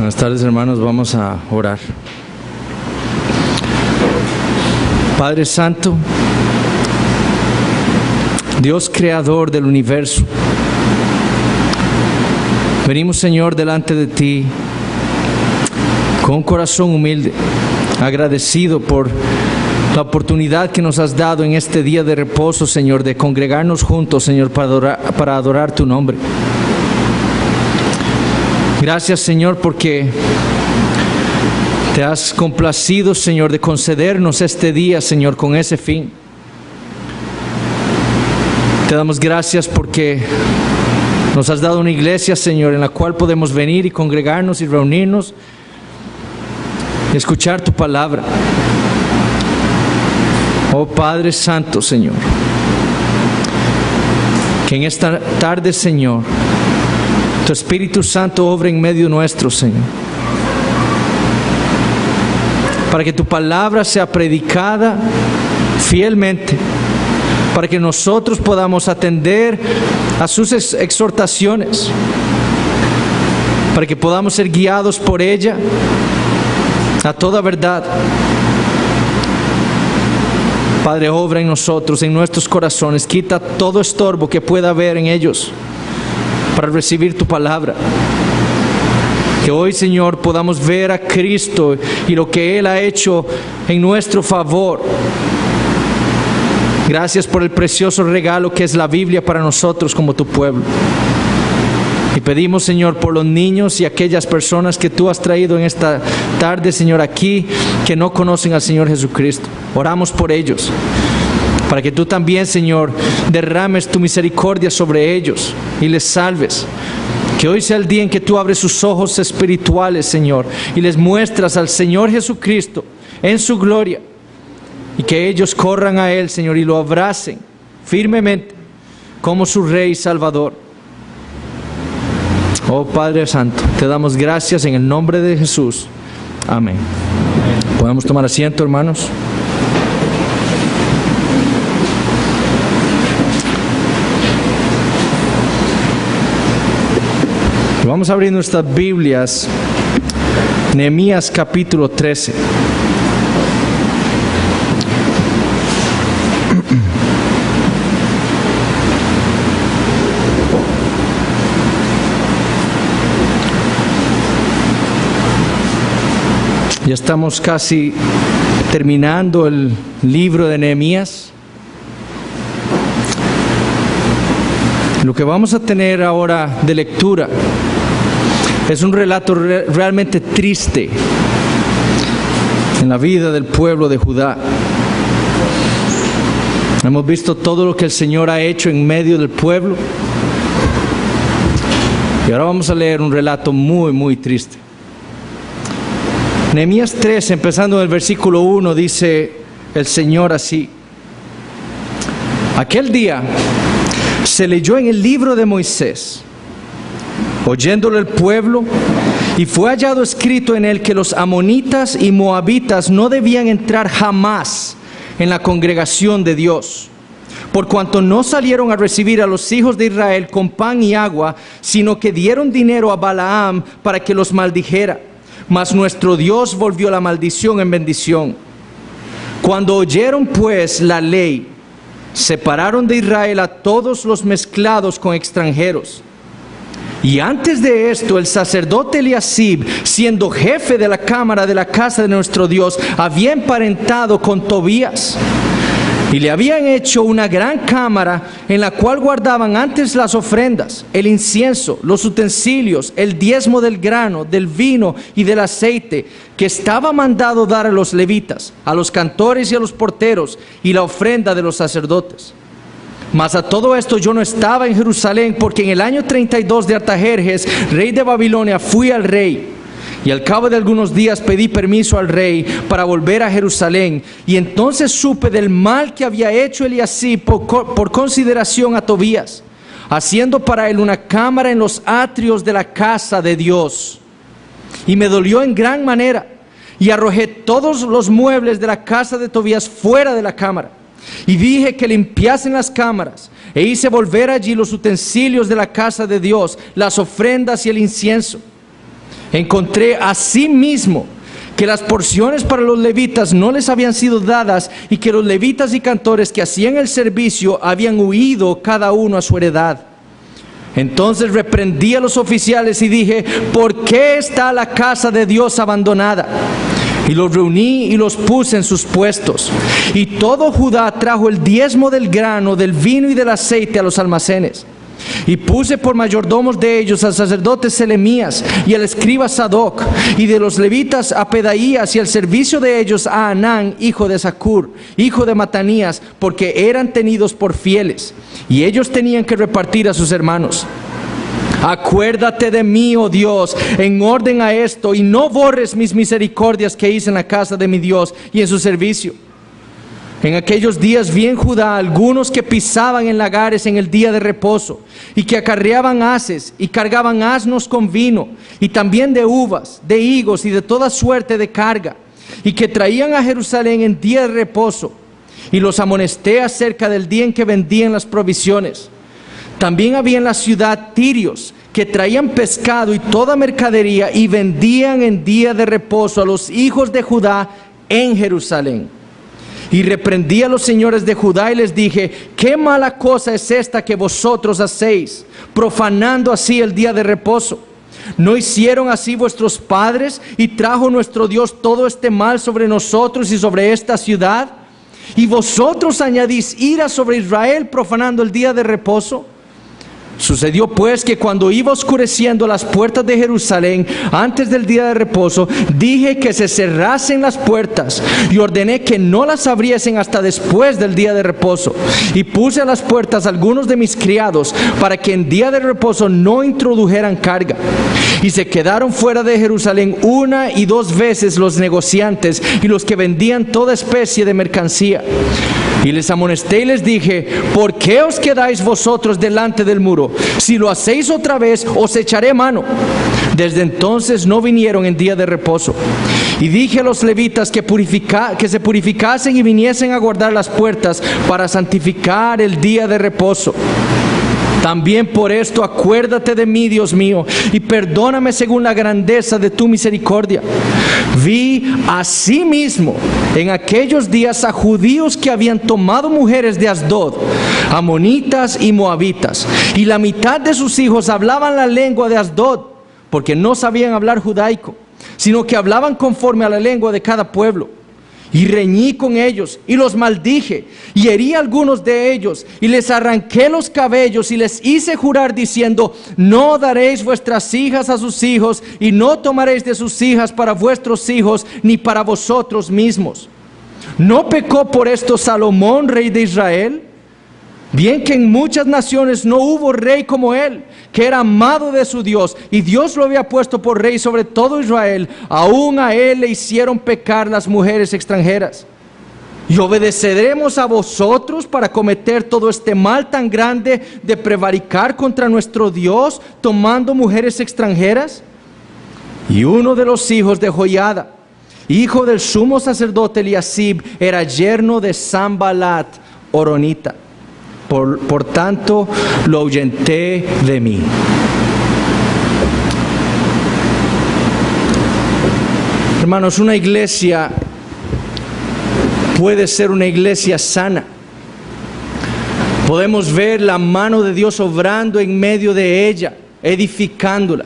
Buenas tardes, hermanos. Vamos a orar. Padre Santo, Dios creador del universo, venimos, Señor, delante de ti con un corazón humilde, agradecido por la oportunidad que nos has dado en este día de reposo, Señor, de congregarnos juntos, Señor, para adorar tu nombre. Gracias, Señor, porque te has complacido, Señor, de concedernos este día, Señor, con ese fin. Te damos gracias porque nos has dado una iglesia, Señor, en la cual podemos venir y congregarnos y reunirnos y escuchar tu palabra. Oh Padre Santo, Señor, que en esta tarde, Señor, tu Espíritu Santo obra en medio nuestro, Señor, para que tu palabra sea predicada fielmente, para que nosotros podamos atender a sus exhortaciones, para que podamos ser guiados por ella a toda verdad. Padre, obra en nosotros, en nuestros corazones, quita todo estorbo que pueda haber en ellos para recibir tu palabra. Que hoy, Señor, podamos ver a Cristo y lo que Él ha hecho en nuestro favor. Gracias por el precioso regalo que es la Biblia para nosotros como tu pueblo. Y pedimos, Señor, por los niños y aquellas personas que tú has traído en esta tarde, Señor, aquí, que no conocen al Señor Jesucristo. Oramos por ellos, para que tú también, Señor, derrames tu misericordia sobre ellos y les salves. Que hoy sea el día en que tú abres sus ojos espirituales, Señor, y les muestras al Señor Jesucristo en su gloria, y que ellos corran a Él, Señor, y lo abracen firmemente como su Rey y Salvador. Oh Padre Santo, te damos gracias en el nombre de Jesús. Amén. ¿Podemos tomar asiento, hermanos? Vamos a abrir nuestras Biblias, Nehemías capítulo 13. Ya estamos casi terminando el libro de Nehemías. Lo que vamos a tener ahora de lectura es un relato realmente triste en la vida del pueblo de Judá. Hemos visto todo lo que el Señor ha hecho en medio del pueblo. Y ahora vamos a leer un relato muy, muy triste. Nehemías 3, empezando en el versículo 1, dice el Señor así: aquel día se leyó en el libro de Moisés, oyéndolo el pueblo, y fue hallado escrito en él que los amonitas y moabitas no debían entrar jamás en la congregación de Dios, por cuanto no salieron a recibir a los hijos de Israel con pan y agua, sino que dieron dinero a Balaam para que los maldijera. Mas nuestro Dios volvió la maldición en bendición. Cuando oyeron pues la ley, separaron de Israel a todos los mezclados con extranjeros. Y antes de esto, el sacerdote Eliasib, siendo jefe de la cámara de la casa de nuestro Dios, había emparentado con Tobías, y le habían hecho una gran cámara en la cual guardaban antes las ofrendas, el incienso, los utensilios, el diezmo del grano, del vino y del aceite, que estaba mandado dar a los levitas, a los cantores y a los porteros, y la ofrenda de los sacerdotes. Mas a todo esto yo no estaba en Jerusalén, porque en el año 32 de Artajerjes, rey de Babilonia, fui al rey. Y al cabo de algunos días pedí permiso al rey para volver a Jerusalén. Y entonces supe del mal que había hecho Eliasib por consideración a Tobías, haciendo para él una cámara en los atrios de la casa de Dios. Y me dolió en gran manera, y arrojé todos los muebles de la casa de Tobías fuera de la cámara. Y dije que limpiasen las cámaras, e hice volver allí los utensilios de la casa de Dios, las ofrendas y el incienso. encontré asimismo que las porciones para los levitas no les habían sido dadas y que los levitas y cantores que hacían el servicio habían huido cada uno a su heredad. Entonces reprendí a los oficiales y dije: ¿por qué está la casa de Dios abandonada? Y los reuní y los puse en sus puestos. Y todo Judá trajo el diezmo del grano, del vino y del aceite a los almacenes. Y puse por mayordomos de ellos al sacerdote Selemías y al escriba Sadoc, y de los levitas a Pedaías, y al servicio de ellos a Anán, hijo de Zacur, hijo de Matanías, porque eran tenidos por fieles, y ellos tenían que repartir a sus hermanos. Acuérdate de mí, oh Dios, en orden a esto, y no borres mis misericordias que hice en la casa de mi Dios y en su servicio. En aquellos días vi en Judá algunos que pisaban en lagares en el día de reposo, y que acarreaban haces y cargaban asnos con vino, y también de uvas, de higos y de toda suerte de carga, y que traían a Jerusalén en día de reposo, y los amonesté acerca del día en que vendían las provisiones. También había en la ciudad tirios que traían pescado y toda mercadería, y vendían en día de reposo a los hijos de Judá en Jerusalén. Y reprendí a los señores de Judá y les dije: ¿qué mala cosa es esta que vosotros hacéis, profanando así el día de reposo? ¿No hicieron así vuestros padres, y trajo nuestro Dios todo este mal sobre nosotros y sobre esta ciudad? ¿Y vosotros añadís ira sobre Israel, profanando el día de reposo? Sucedió pues que cuando iba oscureciendo las puertas de Jerusalén antes del día de reposo, dije que se cerrasen las puertas, y ordené que no las abriesen hasta después del día de reposo. Y puse a las puertas algunos de mis criados para que en día de reposo no introdujeran carga. Y se quedaron fuera de Jerusalén 1 y 2 veces los negociantes y los que vendían toda especie de mercancía. Y les amonesté y les dije: ¿por qué os quedáis vosotros delante del muro? Si lo hacéis otra vez, os echaré mano. Desde entonces no vinieron en día de reposo. Y dije a los levitas que se purificasen y viniesen a guardar las puertas para santificar el día de reposo. También por esto acuérdate de mí, Dios mío, y perdóname según la grandeza de tu misericordia. Vi asimismo en aquellos días a judíos que habían tomado mujeres de Asdod, amonitas y moabitas, y la mitad de sus hijos hablaban la lengua de Asdod, porque no sabían hablar judaico, sino que hablaban conforme a la lengua de cada pueblo. Y reñí con ellos y los maldije, y herí a algunos de ellos, y les arranqué los cabellos y les hice jurar diciendo: no daréis vuestras hijas a sus hijos, y no tomaréis de sus hijas para vuestros hijos, ni para vosotros mismos. ¿No pecó por esto Salomón, rey de Israel? Bien que en muchas naciones no hubo rey como él, que era amado de su Dios, y Dios lo había puesto por rey sobre todo Israel. Aún a él le hicieron pecar las mujeres extranjeras. ¿Y obedeceremos a vosotros para cometer todo este mal tan grande de prevaricar contra nuestro Dios, tomando mujeres extranjeras? Y uno de los hijos de Joiada, hijo del sumo sacerdote Eliasib, era yerno de Sanbalat horonita. Por tanto, lo ahuyenté de mí. Hermanos, una iglesia puede ser una iglesia sana. Podemos ver la mano de Dios obrando en medio de ella, edificándola.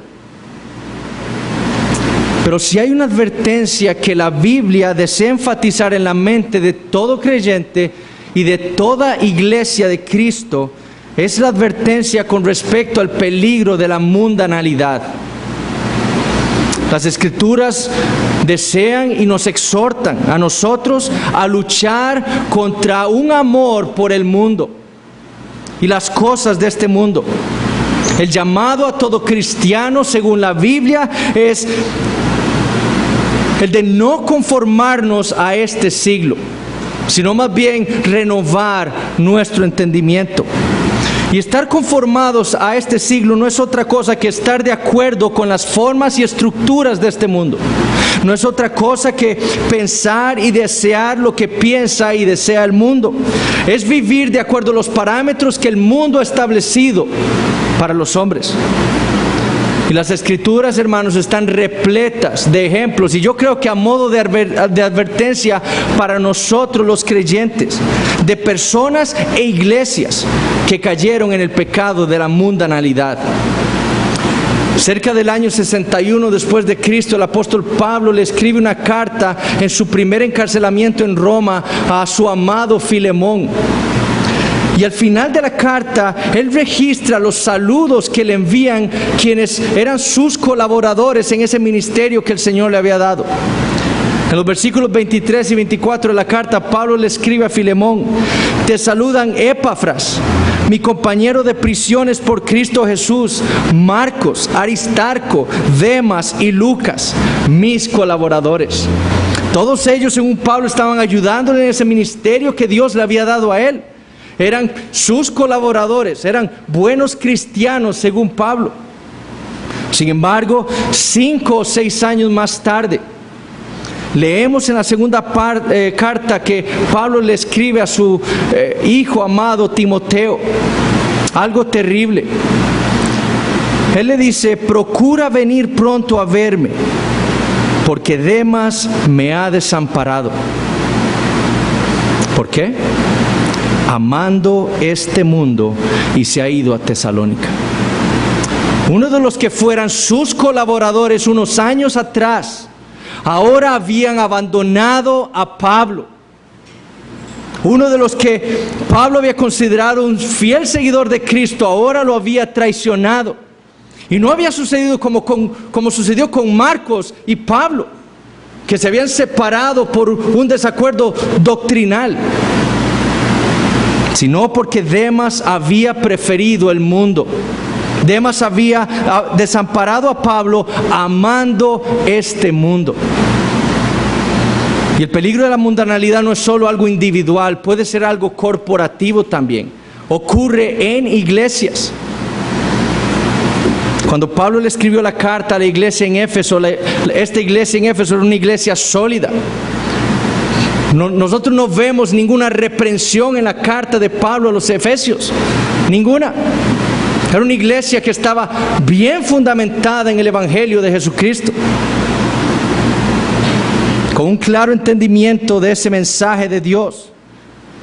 Pero si hay una advertencia que la Biblia desea enfatizar en la mente de todo creyente y de toda iglesia de Cristo, es la advertencia con respecto al peligro de la mundanalidad. Las Escrituras desean y nos exhortan a nosotros a luchar contra un amor por el mundo y las cosas de este mundo. El llamado a todo cristiano, según la Biblia, es el de no conformarnos a este siglo, sino más bien renovar nuestro entendimiento. Y estar conformados a este siglo no es otra cosa que estar de acuerdo con las formas y estructuras de este mundo. No es otra cosa que pensar y desear lo que piensa y desea el mundo. Es vivir de acuerdo a los parámetros que el mundo ha establecido para los hombres. Y las Escrituras, hermanos, están repletas de ejemplos. Y yo creo que a modo de advertencia para nosotros los creyentes, de personas e iglesias que cayeron en el pecado de la mundanalidad. Cerca del año 61 después de Cristo, el apóstol Pablo le escribe una carta en su primer encarcelamiento en Roma a su amado Filemón. Y al final de la carta, él registra los saludos que le envían quienes eran sus colaboradores en ese ministerio que el Señor le había dado. En los versículos 23 y 24 de la carta, Pablo le escribe a Filemón: te saludan Epafras, mi compañero de prisiones por Cristo Jesús, Marcos, Aristarco, Demas y Lucas, mis colaboradores. Todos ellos, según Pablo, estaban ayudándole en ese ministerio que Dios le había dado a él. Eran sus colaboradores, eran buenos cristianos según Pablo. Sin embargo, 5 o 6 años más tarde, leemos en la segunda carta que Pablo le escribe a su hijo amado Timoteo algo terrible. Él le dice: procura venir pronto a verme, porque Demas me ha desamparado. ¿Por qué? Amando este mundo, y se ha ido a Tesalónica. Uno de los que fueran sus colaboradores unos años atrás, ahora habían abandonado a Pablo. Uno de los que Pablo había considerado un fiel seguidor de Cristo, ahora lo había traicionado. Y no había sucedido como sucedió con Marcos y Pablo, que se habían separado por un desacuerdo doctrinal, sino porque Demas había preferido el mundo. Demas había desamparado a Pablo amando este mundo. Y el peligro de la mundanalidad no es solo algo individual, puede ser algo corporativo también. Ocurre en iglesias. Cuando Pablo le escribió la carta a la iglesia en Éfeso, esta iglesia en Éfeso era una iglesia sólida. Nosotros no vemos ninguna reprensión en la carta de Pablo a los Efesios, ninguna. Era una iglesia que estaba bien fundamentada en el Evangelio de Jesucristo, con un claro entendimiento de ese mensaje de Dios.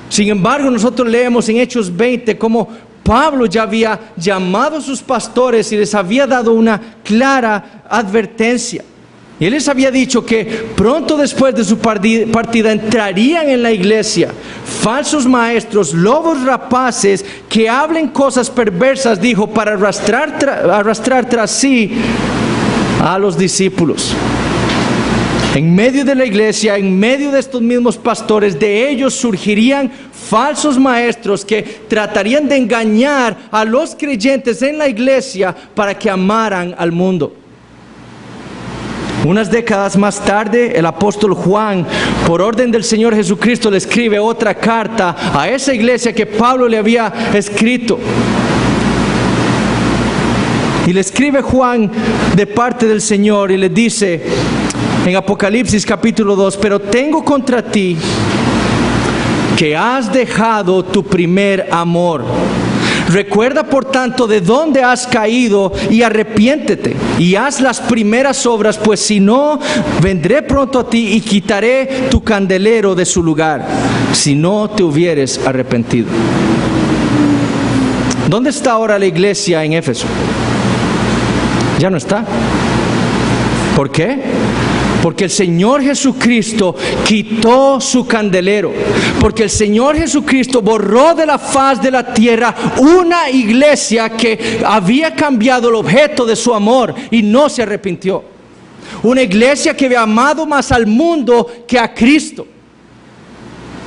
Sin embargo, nosotros leemos en Hechos 20 cómo Pablo ya había llamado a sus pastores y les había dado una clara advertencia. Y él les había dicho que pronto después de su partida entrarían en la iglesia falsos maestros, lobos rapaces, que hablen cosas perversas, dijo, para arrastrar tras sí a los discípulos. En medio de la iglesia, en medio de estos mismos pastores, de ellos surgirían falsos maestros que tratarían de engañar a los creyentes en la iglesia para que amaran al mundo. Unas décadas más tarde, el apóstol Juan, por orden del Señor Jesucristo, le escribe otra carta a esa iglesia que Pablo le había escrito. Y le escribe Juan de parte del Señor y le dice en Apocalipsis capítulo 2: pero tengo contra ti que has dejado tu primer amor. Recuerda por tanto de dónde has caído y arrepiéntete y haz las primeras obras, pues si no, vendré pronto a ti y quitaré tu candelero de su lugar, si no te hubieres arrepentido. ¿Dónde está ahora la iglesia en Éfeso? Ya no está. ¿Por qué? Porque el Señor Jesucristo quitó su candelero. Porque el Señor Jesucristo borró de la faz de la tierra una iglesia que había cambiado el objeto de su amor y no se arrepintió. Una iglesia que había amado más al mundo que a Cristo.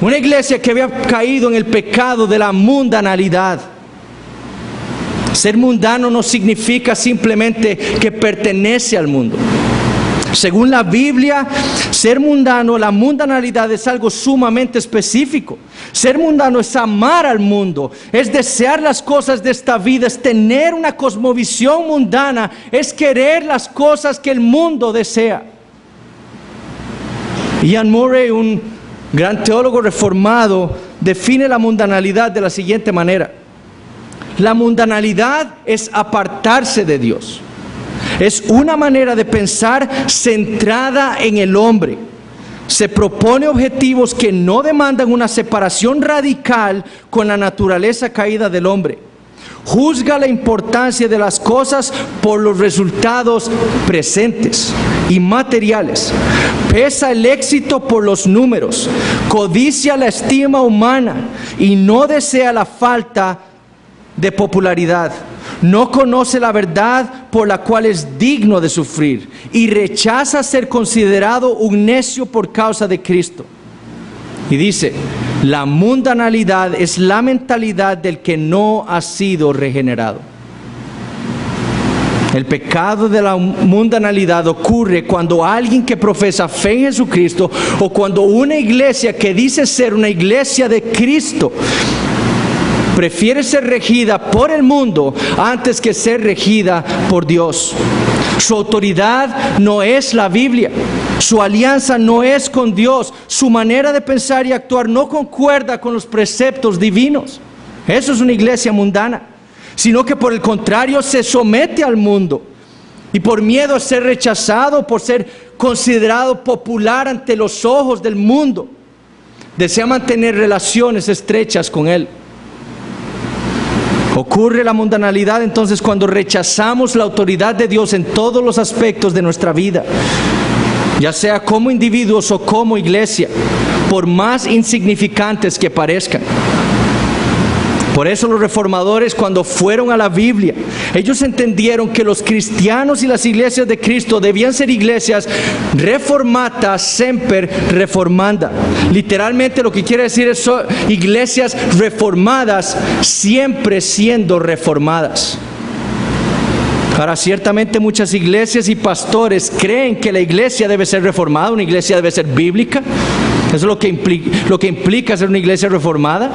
Una iglesia que había caído en el pecado de la mundanalidad. Ser mundano no significa simplemente que pertenece al mundo. Según la Biblia, ser mundano, la mundanalidad es algo sumamente específico. Ser mundano es amar al mundo, es desear las cosas de esta vida, es tener una cosmovisión mundana, es querer las cosas que el mundo desea. Ian Murray, un gran teólogo reformado, define la mundanalidad de la siguiente manera: la mundanalidad es apartarse de Dios. Es una manera de pensar centrada en el hombre. Se propone objetivos que no demandan una separación radical con la naturaleza caída del hombre. Juzga la importancia de las cosas por los resultados presentes y materiales. Pesa el éxito por los números. Codicia la estima humana y no desea la falta de popularidad. No conoce la verdad por la cual es digno de sufrir y rechaza ser considerado un necio por causa de Cristo. Y dice, la mundanalidad es la mentalidad del que no ha sido regenerado. El pecado de la mundanalidad ocurre cuando alguien que profesa fe en Jesucristo o cuando una iglesia que dice ser una iglesia de Cristo prefiere ser regida por el mundo antes que ser regida por Dios. Su autoridad no es la Biblia. Su alianza no es con Dios. Su manera de pensar y actuar no concuerda con los preceptos divinos. Eso es una iglesia mundana. Sino que por el contrario se somete al mundo. Y por miedo a ser rechazado, por ser considerado popular ante los ojos del mundo, desea mantener relaciones estrechas con él. Ocurre la mundanalidad entonces cuando rechazamos la autoridad de Dios en todos los aspectos de nuestra vida, ya sea como individuos o como iglesia, por más insignificantes que parezcan. Por eso los reformadores, cuando fueron a la Biblia, ellos entendieron que los cristianos y las iglesias de Cristo debían ser iglesias reformata semper reformanda. Literalmente lo que quiere decir es iglesias reformadas siempre siendo reformadas. Ahora, ciertamente muchas iglesias y pastores creen que la iglesia debe ser reformada, una iglesia debe ser bíblica. Eso es lo que implica ser una iglesia reformada.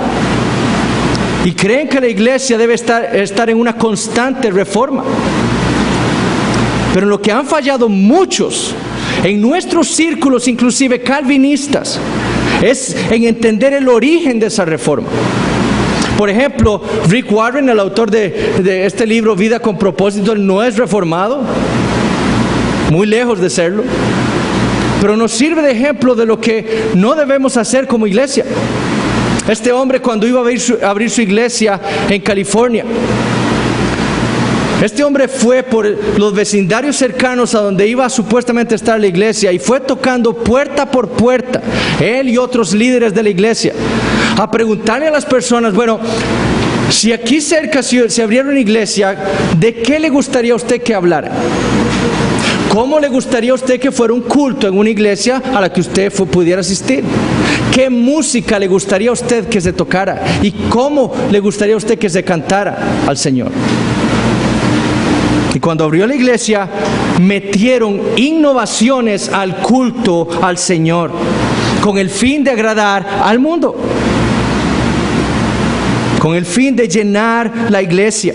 Y creen que la iglesia debe estar en una constante reforma. Pero en lo que han fallado muchos, en nuestros círculos inclusive calvinistas, es en entender el origen de esa reforma. Por ejemplo, Rick Warren, el autor de este libro Vida con Propósito, no es reformado, muy lejos de serlo, pero nos sirve de ejemplo de lo que no debemos hacer como iglesia. Este hombre, cuando iba a abrir su iglesia en California, este hombre fue por los vecindarios cercanos a donde iba supuestamente a estar la iglesia y fue tocando puerta por puerta, él y otros líderes de la iglesia, a preguntarle a las personas, bueno, si aquí cerca se abriera una iglesia, ¿de qué le gustaría a usted que hablara? ¿Cómo le gustaría a usted que fuera un culto en una iglesia a la que usted pudiera asistir? ¿Qué música le gustaría a usted que se tocara? ¿Y cómo le gustaría a usted que se cantara al Señor? Y cuando abrió la iglesia, metieron innovaciones al culto al Señor, con el fin de agradar al mundo, con el fin de llenar la iglesia.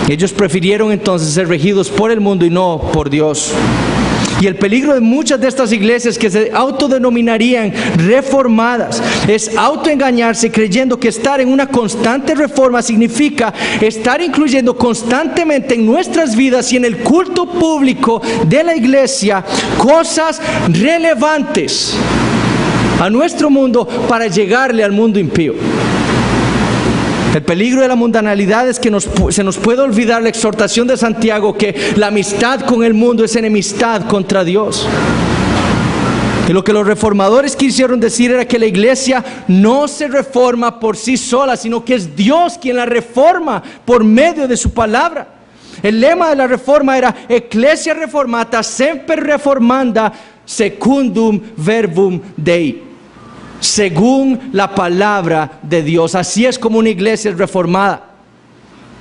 Ellos prefirieron entonces ser regidos por el mundo y no por Dios. Y el peligro de muchas de estas iglesias que se autodenominarían reformadas es autoengañarse creyendo que estar en una constante reforma significa estar incluyendo constantemente en nuestras vidas y en el culto público de la iglesia cosas relevantes a nuestro mundo para llegarle al mundo impío. El peligro de la mundanalidad es que se nos puede olvidar la exhortación de Santiago que la amistad con el mundo es enemistad contra Dios. Y lo que los reformadores quisieron decir era que la iglesia no se reforma por sí sola, sino que es Dios quien la reforma por medio de su palabra. El lema de la reforma era Ecclesia reformata semper reformanda secundum verbum Dei. Según la palabra de Dios. Así es como una iglesia es reformada.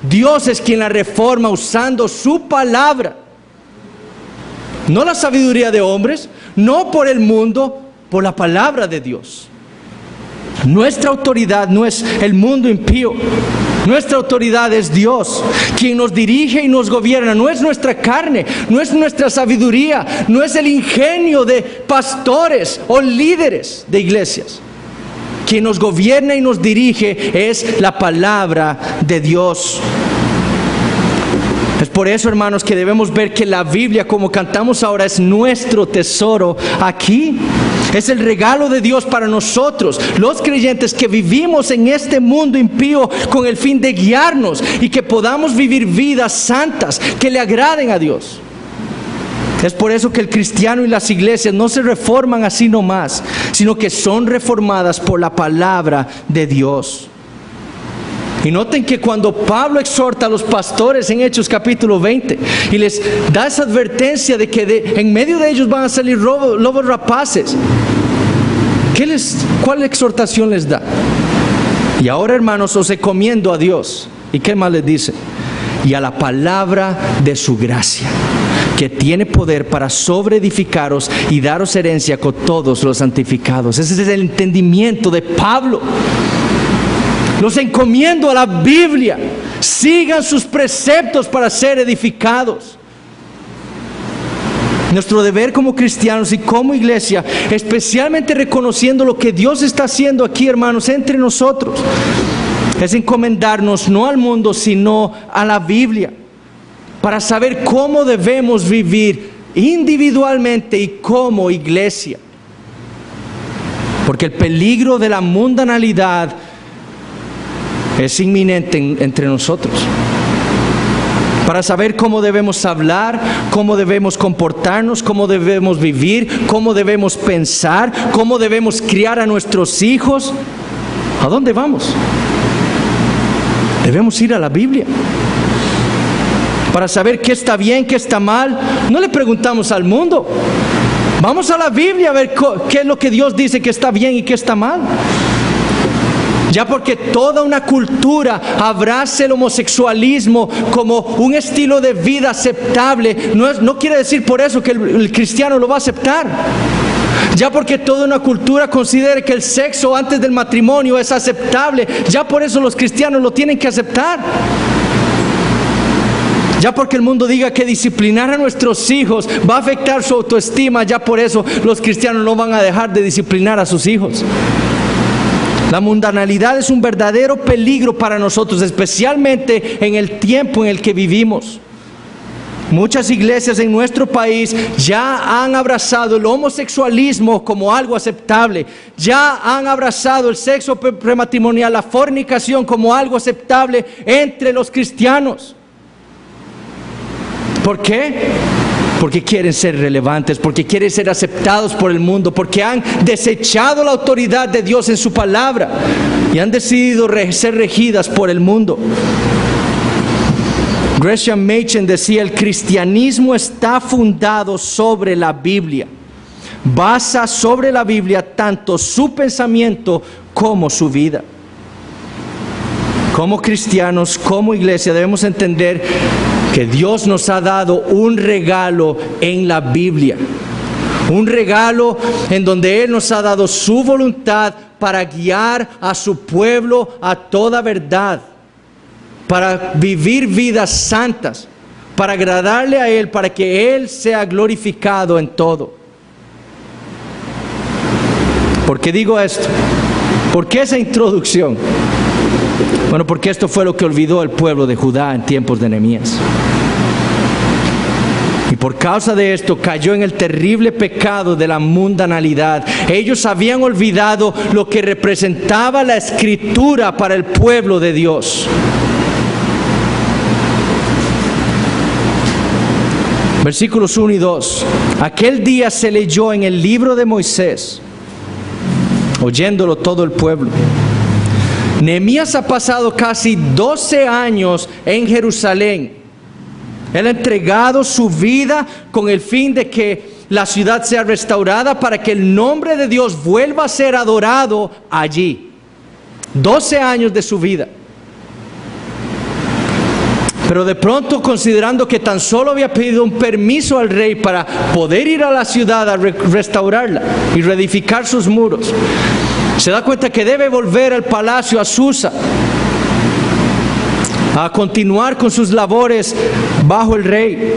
Dios es quien la reforma usando su palabra. No la sabiduría de hombres, no por el mundo, por la palabra de Dios. Nuestra autoridad no es el mundo impío. Nuestra autoridad es Dios, quien nos dirige y nos gobierna. No es nuestra carne, no es nuestra sabiduría, no es el ingenio de pastores o líderes de iglesias. Quien nos gobierna y nos dirige es la palabra de Dios. Es por eso, hermanos, que debemos ver que la Biblia, como cantamos ahora, es nuestro tesoro aquí. Es el regalo de Dios para nosotros, los creyentes que vivimos en este mundo impío, con el fin de guiarnos y que podamos vivir vidas santas que le agraden a Dios. Es por eso que el cristiano y las iglesias no se reforman así nomás, sino que son reformadas por la palabra de Dios. Y noten que cuando Pablo exhorta a los pastores en Hechos capítulo 20 y les da esa advertencia de que en medio de ellos van a salir lobos rapaces, ¿cuál exhortación les da? Y ahora, hermanos, os encomiendo a Dios. ¿Y qué más les dice? Y a la palabra de su gracia, que tiene poder para sobreedificaros y daros herencia con todos los santificados. Ese es el entendimiento de Pablo. Los encomiendo a la Biblia. Sigan sus preceptos para ser edificados. Nuestro deber como cristianos y como iglesia, especialmente reconociendo lo que Dios está haciendo aquí, hermanos, entre nosotros, es encomendarnos no al mundo, sino a la Biblia, para saber cómo debemos vivir individualmente y como iglesia. Porque el peligro de la mundanalidad es inminente entre nosotros. Para saber cómo debemos hablar, cómo debemos comportarnos, cómo debemos vivir, cómo debemos pensar, cómo debemos criar a nuestros hijos. ¿A dónde vamos? Debemos ir a la Biblia. Para saber qué está bien, qué está mal, no le preguntamos al mundo. Vamos a la Biblia a ver qué es lo que Dios dice que está bien y qué está mal. Ya porque toda una cultura abrace el homosexualismo como un estilo de vida aceptable, no quiere decir por eso que el cristiano lo va a aceptar. Ya porque toda una cultura considere que el sexo antes del matrimonio es aceptable, ya por eso los cristianos lo tienen que aceptar. Ya porque el mundo diga que disciplinar a nuestros hijos va a afectar su autoestima, ya por eso los cristianos no van a dejar de disciplinar a sus hijos. La mundanalidad es un verdadero peligro para nosotros, especialmente en el tiempo en el que vivimos. Muchas iglesias en nuestro país ya han abrazado el homosexualismo como algo aceptable. Ya han abrazado el sexo prematrimonial, la fornicación como algo aceptable entre los cristianos. ¿Por qué? Porque quieren ser relevantes, porque quieren ser aceptados por el mundo, porque han desechado la autoridad de Dios en su palabra y han decidido ser regidas por el mundo. Gresham Machen decía: el cristianismo está fundado sobre la Biblia. Basa sobre la Biblia tanto su pensamiento como su vida. Como cristianos, como iglesia, debemos entender que Dios nos ha dado un regalo en la Biblia. Un regalo en donde Él nos ha dado su voluntad para guiar a su pueblo a toda verdad, para vivir vidas santas, para agradarle a Él, para que Él sea glorificado en todo. ¿Por qué digo esto? ¿Por qué esa introducción? Bueno, porque esto fue lo que olvidó el pueblo de Judá en tiempos de Nehemías. Y por causa de esto cayó en el terrible pecado de la mundanalidad. Ellos habían olvidado lo que representaba la Escritura para el pueblo de Dios. Versículos 1 y 2. Aquel día se leyó en el libro de Moisés, oyéndolo todo el pueblo. Nehemías ha pasado casi 12 años en Jerusalén. Él ha entregado su vida con el fin de que la ciudad sea restaurada para que el nombre de Dios vuelva a ser adorado allí. 12 años de su vida. Pero de pronto, considerando que tan solo había pedido un permiso al rey para poder ir a la ciudad a restaurarla y reedificar sus muros, se da cuenta que debe volver al palacio a Susa, a continuar con sus labores bajo el rey.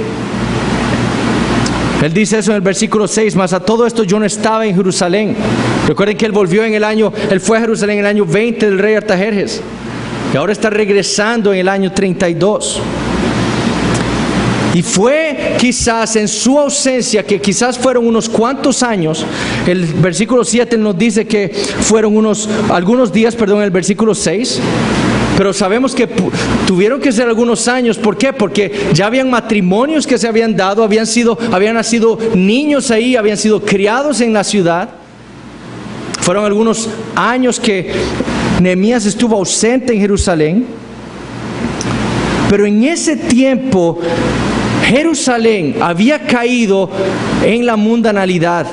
Él dice eso en el versículo 6, mas a todo esto yo no estaba en Jerusalén. Recuerden que él fue a Jerusalén en el año 20 del rey Artajerjes, y ahora está regresando en el año 32. Y fue quizás en su ausencia, que quizás fueron unos cuantos años. El versículo 7 nos dice que fueron algunos días, en el versículo 6. Pero sabemos que tuvieron que ser algunos años. ¿Por qué? Porque ya habían matrimonios que se habían dado, habían nacido niños ahí, habían sido criados en la ciudad. Fueron algunos años que Nehemías estuvo ausente en Jerusalén. Pero en ese tiempo Jerusalén había caído en la mundanalidad.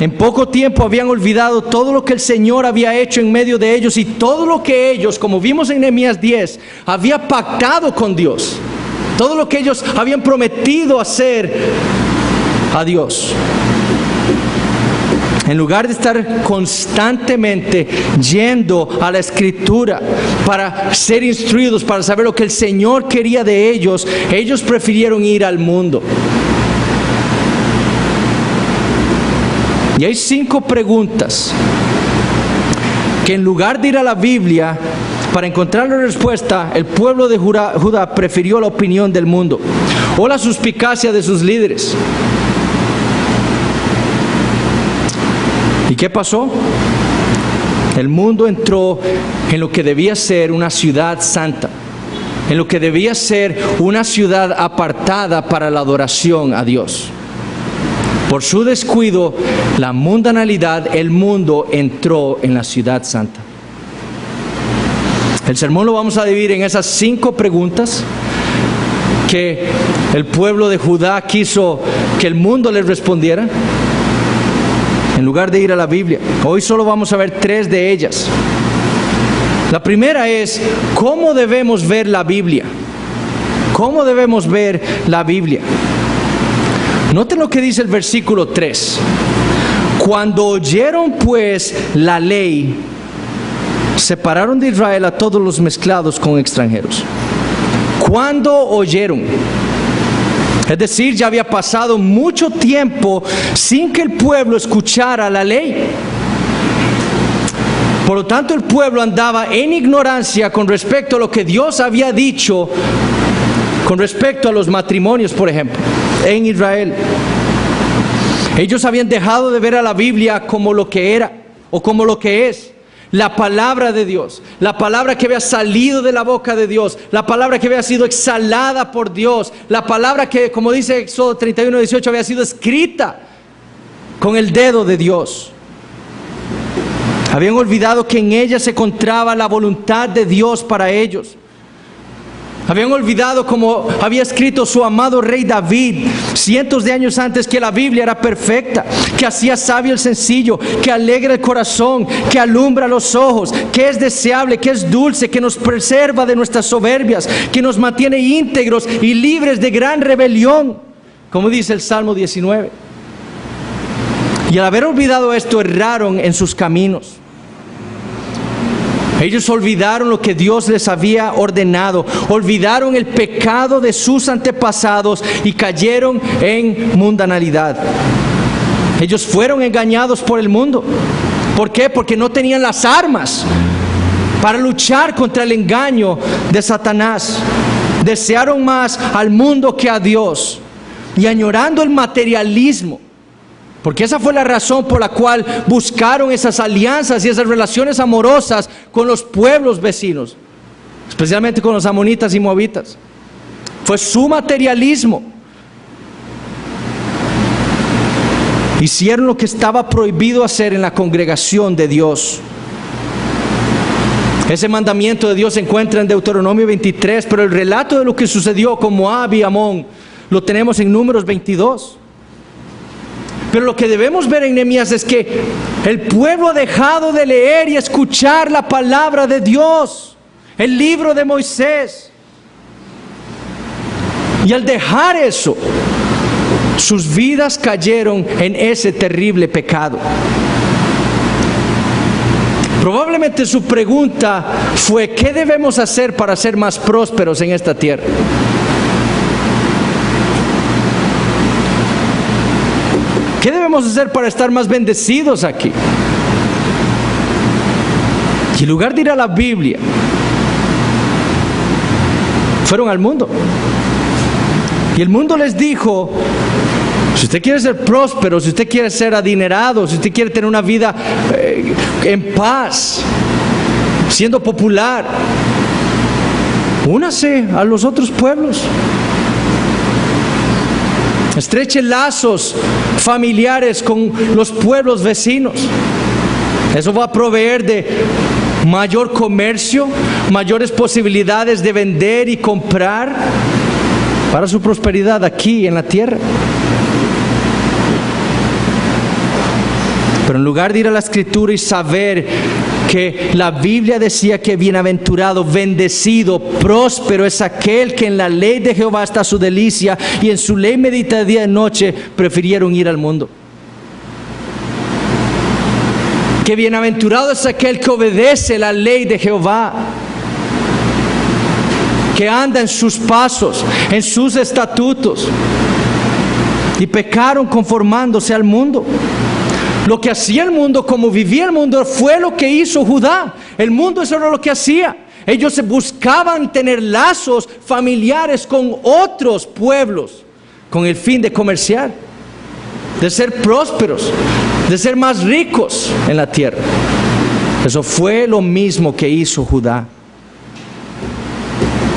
En poco tiempo habían olvidado todo lo que el Señor había hecho en medio de ellos y todo lo que ellos, como vimos en Nehemías 10, había pactado con Dios. Todo lo que ellos habían prometido hacer a Dios. En lugar de estar constantemente yendo a la Escritura para ser instruidos, para saber lo que el Señor quería de ellos, ellos prefirieron ir al mundo. Y hay 5 preguntas que en lugar de ir a la Biblia para encontrar la respuesta, el pueblo de Judá prefirió la opinión del mundo o la suspicacia de sus líderes. ¿Y qué pasó? El mundo entró en lo que debía ser una ciudad santa, en lo que debía ser una ciudad apartada para la adoración a Dios. Por su descuido, la mundanalidad, el mundo entró en la ciudad santa. El sermón lo vamos a dividir en esas 5 preguntas que el pueblo de Judá quiso que el mundo les respondiera, en lugar de ir a la Biblia. Hoy solo vamos a ver 3 de ellas. La primera es, ¿cómo debemos ver la Biblia? ¿Cómo debemos ver la Biblia? Noten lo que dice el versículo 3. Cuando oyeron pues la ley, separaron de Israel a todos los mezclados con extranjeros. Cuando oyeron. Es decir, ya había pasado mucho tiempo sin que el pueblo escuchara la ley. Por lo tanto, el pueblo andaba en ignorancia con respecto a lo que Dios había dicho con respecto a los matrimonios, por ejemplo, en Israel. Ellos habían dejado de ver a la Biblia como lo que era o como lo que es. La palabra de Dios, la palabra que había salido de la boca de Dios, la palabra que había sido exhalada por Dios, la palabra que, como dice Éxodo 31:18, había sido escrita con el dedo de Dios. Habían olvidado que en ella se encontraba la voluntad de Dios para ellos. Habían olvidado, como había escrito su amado rey David cientos de años antes, que la Biblia era perfecta, que hacía sabio el sencillo, que alegra el corazón, que alumbra los ojos, que es deseable, que es dulce, que nos preserva de nuestras soberbias, que nos mantiene íntegros y libres de gran rebelión, como dice el Salmo 19. Y al haber olvidado esto, erraron en sus caminos. Ellos olvidaron lo que Dios les había ordenado, olvidaron el pecado de sus antepasados y cayeron en mundanalidad. Ellos fueron engañados por el mundo. ¿Por qué? Porque no tenían las armas para luchar contra el engaño de Satanás. Desearon más al mundo que a Dios y añorando el materialismo. Porque esa fue la razón por la cual buscaron esas alianzas y esas relaciones amorosas con los pueblos vecinos, especialmente con los amonitas y moabitas. Fue su materialismo. Hicieron lo que estaba prohibido hacer en la congregación de Dios. Ese mandamiento de Dios se encuentra en Deuteronomio 23, pero el relato de lo que sucedió con Moab y Amón lo tenemos en Números 22. Pero lo que debemos ver en Nehemías es que el pueblo ha dejado de leer y escuchar la palabra de Dios, el libro de Moisés. Y al dejar eso, sus vidas cayeron en ese terrible pecado. Probablemente su pregunta fue: ¿qué debemos hacer para ser más prósperos en esta tierra? ¿Qué debemos hacer para estar más bendecidos aquí? Y en lugar de ir a la Biblia, fueron al mundo. Y el mundo les dijo: si usted quiere ser próspero, si usted quiere ser adinerado, si usted quiere tener una vida en paz, siendo popular, únase a los otros pueblos. Estreche lazos familiares con los pueblos vecinos. Eso va a proveer de mayor comercio, mayores posibilidades de vender y comprar para su prosperidad aquí en la tierra. Pero en lugar de ir a la Escritura y saber que la Biblia decía que bienaventurado, bendecido, próspero es aquel que en la ley de Jehová está su delicia y en su ley medita día y noche, prefirieron ir al mundo. Que bienaventurado es aquel que obedece la ley de Jehová, que anda en sus pasos, en sus estatutos, y pecaron conformándose al mundo. Lo que hacía el mundo, como vivía el mundo, fue lo que hizo Judá. El mundo eso era lo que hacía. Ellos buscaban tener lazos familiares con otros pueblos, con el fin de comerciar, de ser prósperos, de ser más ricos en la tierra. Eso fue lo mismo que hizo Judá.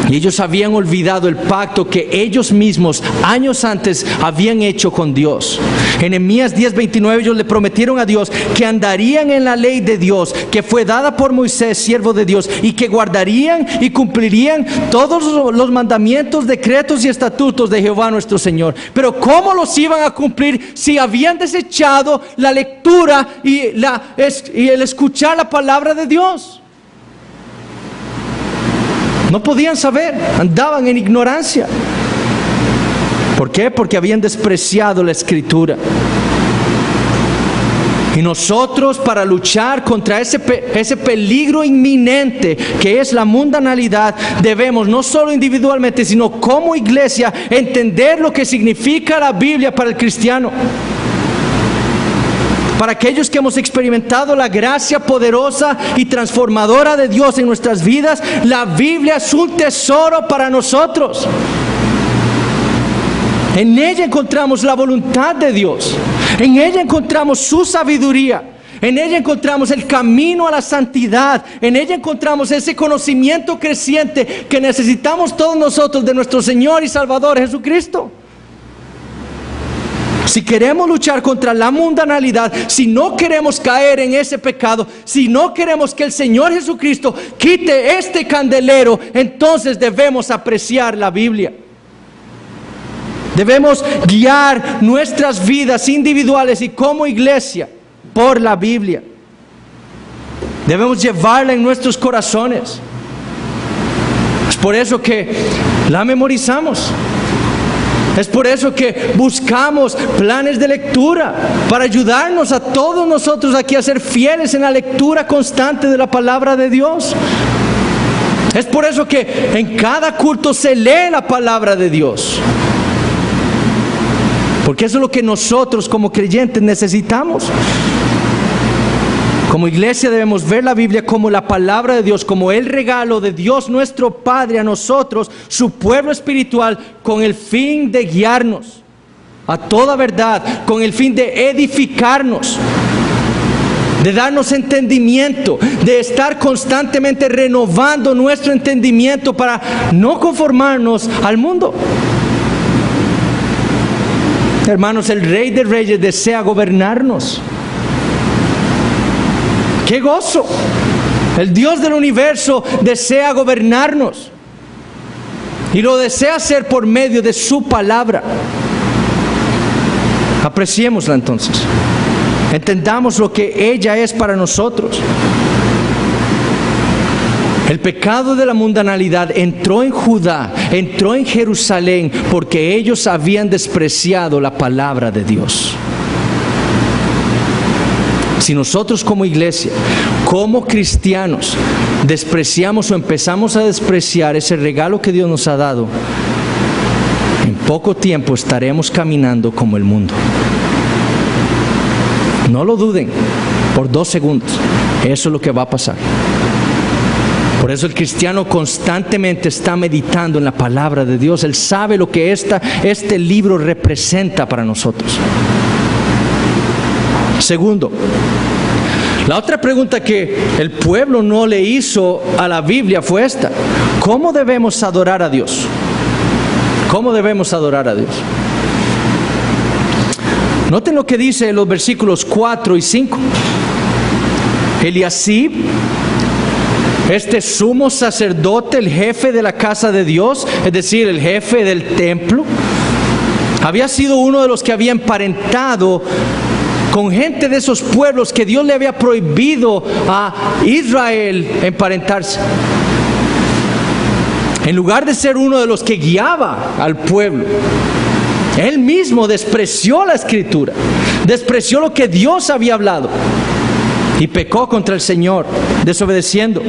Y ellos habían olvidado el pacto que ellos mismos años antes habían hecho con Dios. En Nehemías 10:29 ellos le prometieron a Dios que andarían en la ley de Dios, que fue dada por Moisés, siervo de Dios, y que guardarían y cumplirían todos los mandamientos, decretos y estatutos de Jehová nuestro Señor. Pero ¿cómo los iban a cumplir si habían desechado la lectura y el escuchar la palabra de Dios? No podían saber, andaban en ignorancia. ¿Por qué? Porque habían despreciado la Escritura. Y nosotros, para luchar contra ese peligro inminente que es la mundanalidad, debemos no solo individualmente, sino como iglesia, entender lo que significa la Biblia para el cristiano. Para aquellos que hemos experimentado la gracia poderosa y transformadora de Dios en nuestras vidas, la Biblia es un tesoro para nosotros. En ella encontramos la voluntad de Dios. En ella encontramos su sabiduría. En ella encontramos el camino a la santidad. En ella encontramos ese conocimiento creciente que necesitamos todos nosotros de nuestro Señor y Salvador Jesucristo. Si queremos luchar contra la mundanalidad, si no queremos caer en ese pecado, si no queremos que el Señor Jesucristo quite este candelero, entonces debemos apreciar la Biblia. Debemos guiar nuestras vidas individuales y como iglesia por la Biblia. Debemos llevarla en nuestros corazones. Es por eso que la memorizamos. Es por eso que buscamos planes de lectura para ayudarnos a todos nosotros aquí a ser fieles en la lectura constante de la palabra de Dios. Es por eso que en cada culto se lee la palabra de Dios. Porque eso es lo que nosotros como creyentes necesitamos. Como iglesia debemos ver la Biblia como la palabra de Dios, como el regalo de Dios nuestro Padre a nosotros, su pueblo espiritual, con el fin de guiarnos a toda verdad, con el fin de edificarnos, de darnos entendimiento, de estar constantemente renovando nuestro entendimiento para no conformarnos al mundo. Hermanos, el Rey de Reyes desea gobernarnos. ¡Qué gozo! El Dios del universo desea gobernarnos y lo desea hacer por medio de su palabra. Apreciémosla entonces. Entendamos lo que ella es para nosotros. El pecado de la mundanalidad entró en Judá, entró en Jerusalén, porque ellos habían despreciado la palabra de Dios. Si nosotros como iglesia, como cristianos, despreciamos o empezamos a despreciar ese regalo que Dios nos ha dado, en poco tiempo estaremos caminando como el mundo. No lo duden por 2 segundos. Eso es lo que va a pasar. Por eso el cristiano constantemente está meditando en la palabra de Dios. Él sabe lo que este libro representa para nosotros. Segundo, la otra pregunta que el pueblo no le hizo a la Biblia fue esta: ¿cómo debemos adorar a Dios? ¿Cómo debemos adorar a Dios? Noten lo que dice en los versículos 4 y 5. Eliasib, este sumo sacerdote, el jefe de la casa de Dios, es decir, el jefe del templo, había sido uno de los que había emparentado con gente de esos pueblos que Dios le había prohibido a Israel emparentarse. En lugar de ser uno de los que guiaba al pueblo, él mismo despreció la Escritura, despreció lo que Dios había hablado y pecó contra el Señor, desobedeciendo.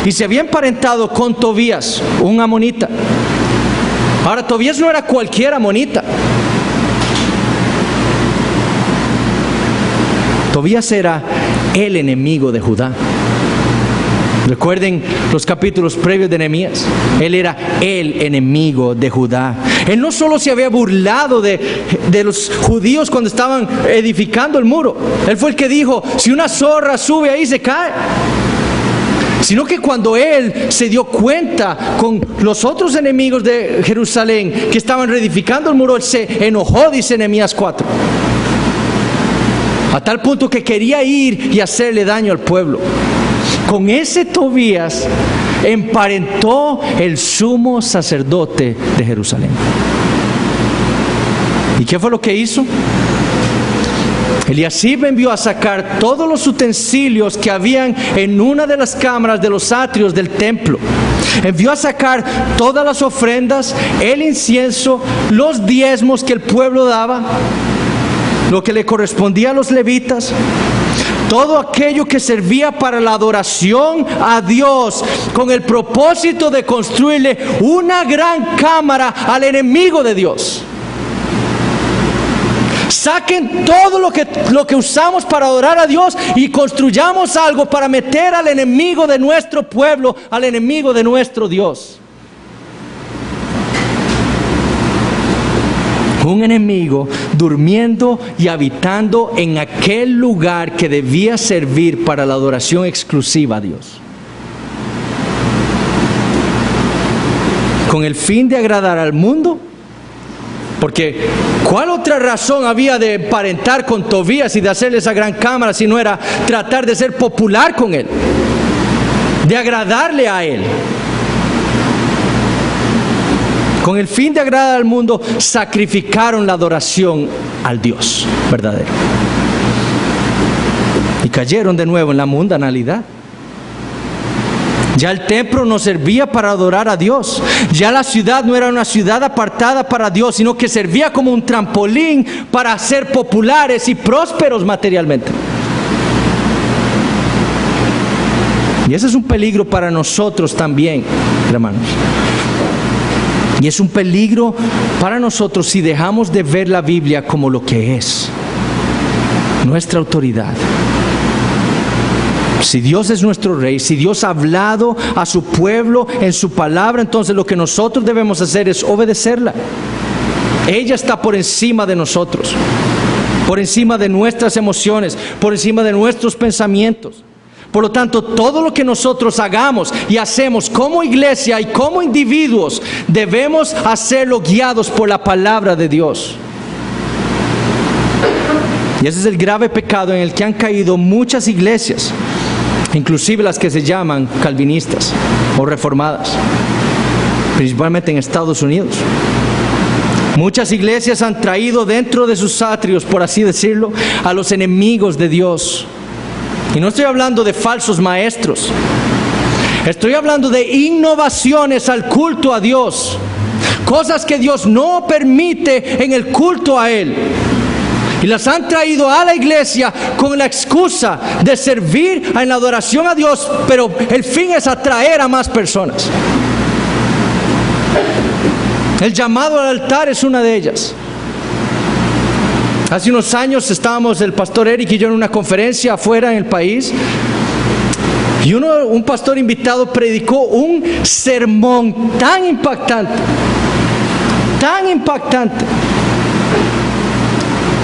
Y se había emparentado con Tobías, un amonita. Ahora, Tobías no era cualquier amonita. Tobías era el enemigo de Judá. Recuerden los capítulos previos de Nehemías. Él era el enemigo de Judá. Él no solo se había burlado de los judíos cuando estaban edificando el muro. Él fue el que dijo: si una zorra sube ahí, se cae. Sino que cuando él se dio cuenta con los otros enemigos de Jerusalén que estaban reedificando el muro, él se enojó, dice Nehemías 4. A tal punto que quería ir y hacerle daño al pueblo. Con ese Tobías emparentó el sumo sacerdote de Jerusalén. ¿Y qué fue lo que hizo? Eliasib envió a sacar todos los utensilios que habían en una de las cámaras de los atrios del templo. Envió a sacar todas las ofrendas, el incienso, los diezmos que el pueblo daba, lo que le correspondía a los levitas, todo aquello que servía para la adoración a Dios, con el propósito de construirle una gran cámara al enemigo de Dios. Saquen todo lo que usamos para adorar a Dios y construyamos algo para meter al enemigo de nuestro pueblo, al enemigo de nuestro Dios. Un enemigo durmiendo y habitando en aquel lugar que debía servir para la adoración exclusiva a Dios. Con el fin de agradar al mundo. Porque ¿cuál otra razón había de emparentar con Tobías y de hacerle esa gran cámara si no era tratar de ser popular con él, de agradarle a él? Con el fin de agradar al mundo, sacrificaron la adoración al Dios verdadero. Y cayeron de nuevo en la mundanalidad. Ya el templo no servía para adorar a Dios. Ya la ciudad no era una ciudad apartada para Dios, sino que servía como un trampolín para ser populares y prósperos materialmente. Y ese es un peligro para nosotros también, hermanos. Y es un peligro para nosotros si dejamos de ver la Biblia como lo que es, nuestra autoridad. Si Dios es nuestro Rey, si Dios ha hablado a su pueblo en su palabra, entonces lo que nosotros debemos hacer es obedecerla. Ella está por encima de nosotros, por encima de nuestras emociones, por encima de nuestros pensamientos. Por lo tanto, todo lo que nosotros hagamos y hacemos como iglesia y como individuos, debemos hacerlo guiados por la palabra de Dios. Y ese es el grave pecado en el que han caído muchas iglesias, inclusive las que se llaman calvinistas o reformadas, principalmente en Estados Unidos. Muchas iglesias han traído dentro de sus atrios, por así decirlo, a los enemigos de Dios. Y no estoy hablando de falsos maestros. Estoy hablando de innovaciones al culto a Dios. Cosas que Dios no permite en el culto a Él. Y las han traído a la iglesia con la excusa de servir en la adoración a Dios, pero el fin es atraer a más personas. El llamado al altar es una de ellas. Hace unos años estábamos el pastor Eric y yo en una conferencia afuera en el país Y un pastor invitado predicó un sermón tan impactante,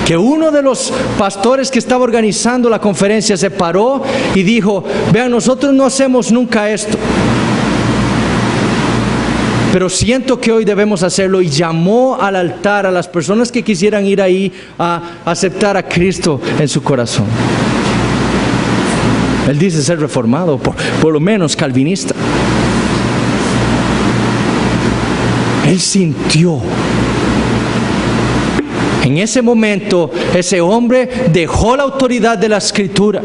que uno de los pastores que estaba organizando la conferencia se paró y dijo: vean, nosotros no hacemos nunca esto, pero siento que hoy debemos hacerlo, y llamó al altar a las personas que quisieran ir ahí a aceptar a Cristo en su corazón. Él dice ser reformado, por lo menos calvinista. Él sintió. En ese momento, ese hombre dejó la autoridad de la Escritura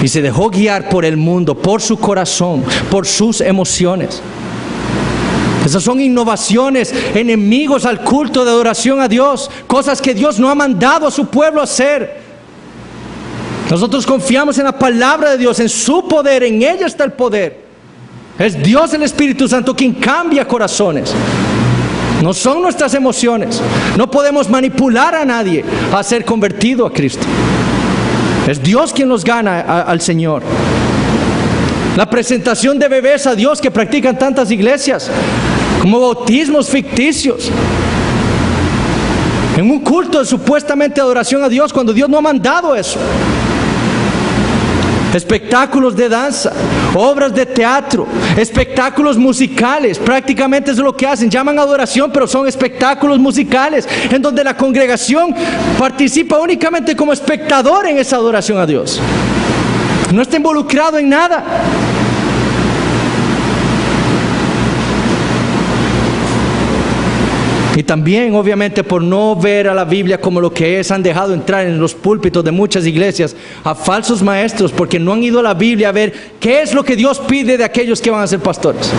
y se dejó guiar por el mundo, por su corazón, por sus emociones. Esas son innovaciones, enemigos al culto de adoración a Dios, cosas que Dios no ha mandado a su pueblo a hacer. Nosotros confiamos en la palabra de Dios, en su poder, en ella está el poder. Es Dios, el Espíritu Santo, quien cambia corazones. No son nuestras emociones. No podemos manipular a nadie a ser convertido a Cristo. Es Dios quien nos gana al Señor. La presentación de bebés a Dios que practican tantas iglesias, como bautismos ficticios, en un culto de supuestamente adoración a Dios, cuando Dios no ha mandado eso. Espectáculos de danza, obras de teatro, espectáculos musicales, prácticamente es lo que hacen. Llaman adoración, pero son espectáculos musicales, en donde la congregación participa únicamente como espectador en esa adoración a Dios. No está involucrado en nada. Y también, obviamente, por no ver a la Biblia como lo que es, han dejado entrar en los púlpitos de muchas iglesias a falsos maestros, porque no han ido a la Biblia a ver qué es lo que Dios pide de aquellos que van a ser pastores.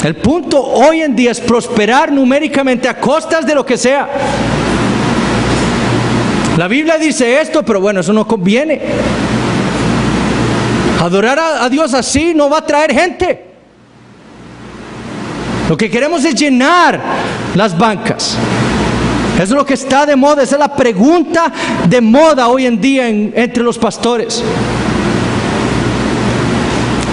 El punto hoy en día es prosperar numéricamente a costas de lo que sea. La Biblia dice esto, pero bueno, eso no conviene. Adorar a Dios así no va a traer gente. Lo que queremos es llenar las bancas. Eso es lo que está de moda. Esa es la pregunta de moda hoy en día entre los pastores.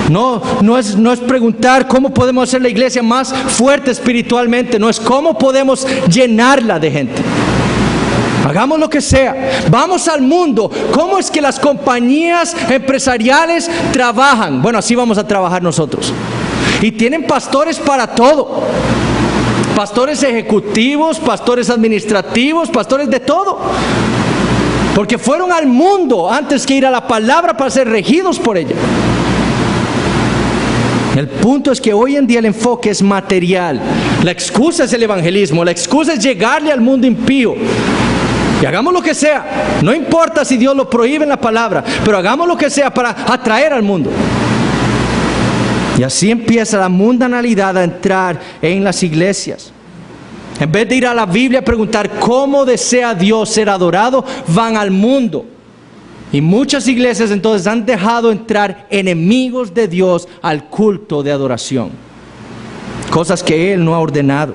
No es preguntar cómo podemos hacer la iglesia más fuerte espiritualmente. No es cómo podemos llenarla de gente. Hagamos lo que sea. Vamos al mundo. ¿Cómo es que las compañías empresariales trabajan? Bueno, así vamos a trabajar nosotros. Y tienen pastores para todo. Pastores ejecutivos, pastores administrativos, pastores de todo. Porque fueron al mundo antes que ir a la palabra para ser regidos por ella. El punto es que hoy en día el enfoque es material. La excusa es el evangelismo. La excusa es llegarle al mundo impío. Y hagamos lo que sea. No importa si Dios lo prohíbe en la palabra, pero hagamos lo que sea para atraer al mundo. Y así empieza la mundanalidad a entrar en las iglesias. En vez de ir a la Biblia a preguntar cómo desea Dios ser adorado, van al mundo. Y muchas iglesias entonces han dejado entrar enemigos de Dios al culto de adoración. Cosas que Él no ha ordenado.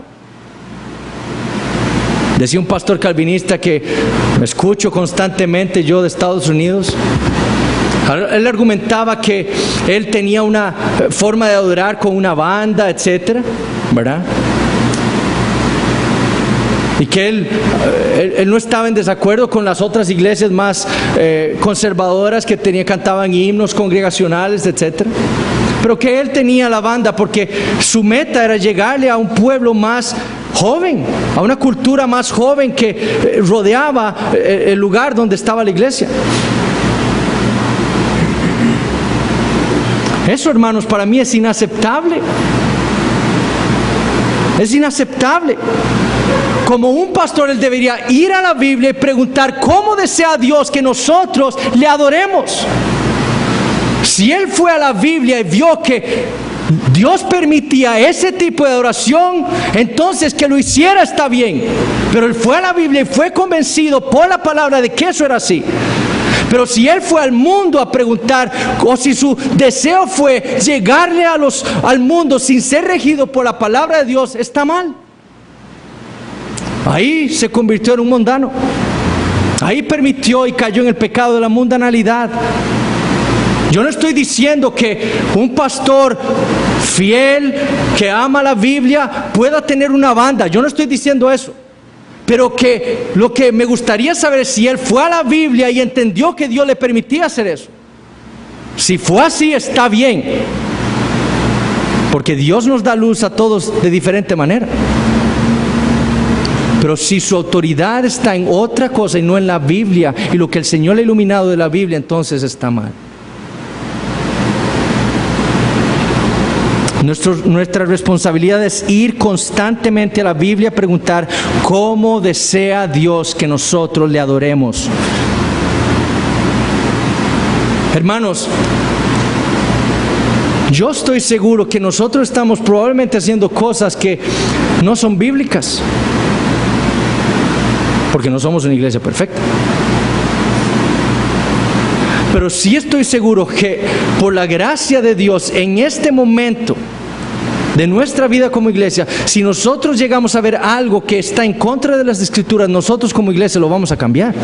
Decía un pastor calvinista que me escucho constantemente yo de Estados Unidos. Él argumentaba que él tenía una forma de adorar con una banda, etcétera, ¿verdad? Y que él no estaba en desacuerdo con las otras iglesias más conservadoras que cantaban himnos congregacionales, etcétera. Pero que él tenía la banda porque su meta era llegarle a un pueblo más joven, a una cultura más joven que rodeaba el lugar donde estaba la iglesia. Eso, hermanos, para mí es inaceptable. Es inaceptable. Como un pastor, él debería ir a la Biblia y preguntar cómo desea Dios que nosotros le adoremos. Si él fue a la Biblia y vio que Dios permitía ese tipo de adoración, entonces que lo hiciera está bien. Pero él fue a la Biblia y fue convencido por la palabra de que eso era así. Pero si él fue al mundo a preguntar, o si su deseo fue llegarle al mundo sin ser regido por la palabra de Dios, está mal. Ahí se convirtió en un mundano. Ahí permitió y cayó en el pecado de la mundanalidad. Yo no estoy diciendo que un pastor fiel que ama la Biblia pueda tener una banda. Yo no estoy diciendo eso. Pero que lo que me gustaría saber es si él fue a la Biblia y entendió que Dios le permitía hacer eso. Si fue así, está bien. Porque Dios nos da luz a todos de diferente manera. Pero si su autoridad está en otra cosa y no en la Biblia, y lo que el Señor le ha iluminado de la Biblia, entonces está mal. Nuestra responsabilidad es ir constantemente a la Biblia a preguntar cómo desea Dios que nosotros le adoremos. Hermanos, yo estoy seguro que nosotros estamos probablemente haciendo cosas que no son bíblicas, porque no somos una iglesia perfecta. Pero sí estoy seguro que por la gracia de Dios en este momento de nuestra vida como iglesia, si nosotros llegamos a ver algo que está en contra de las Escrituras, nosotros como iglesia lo vamos a cambiar.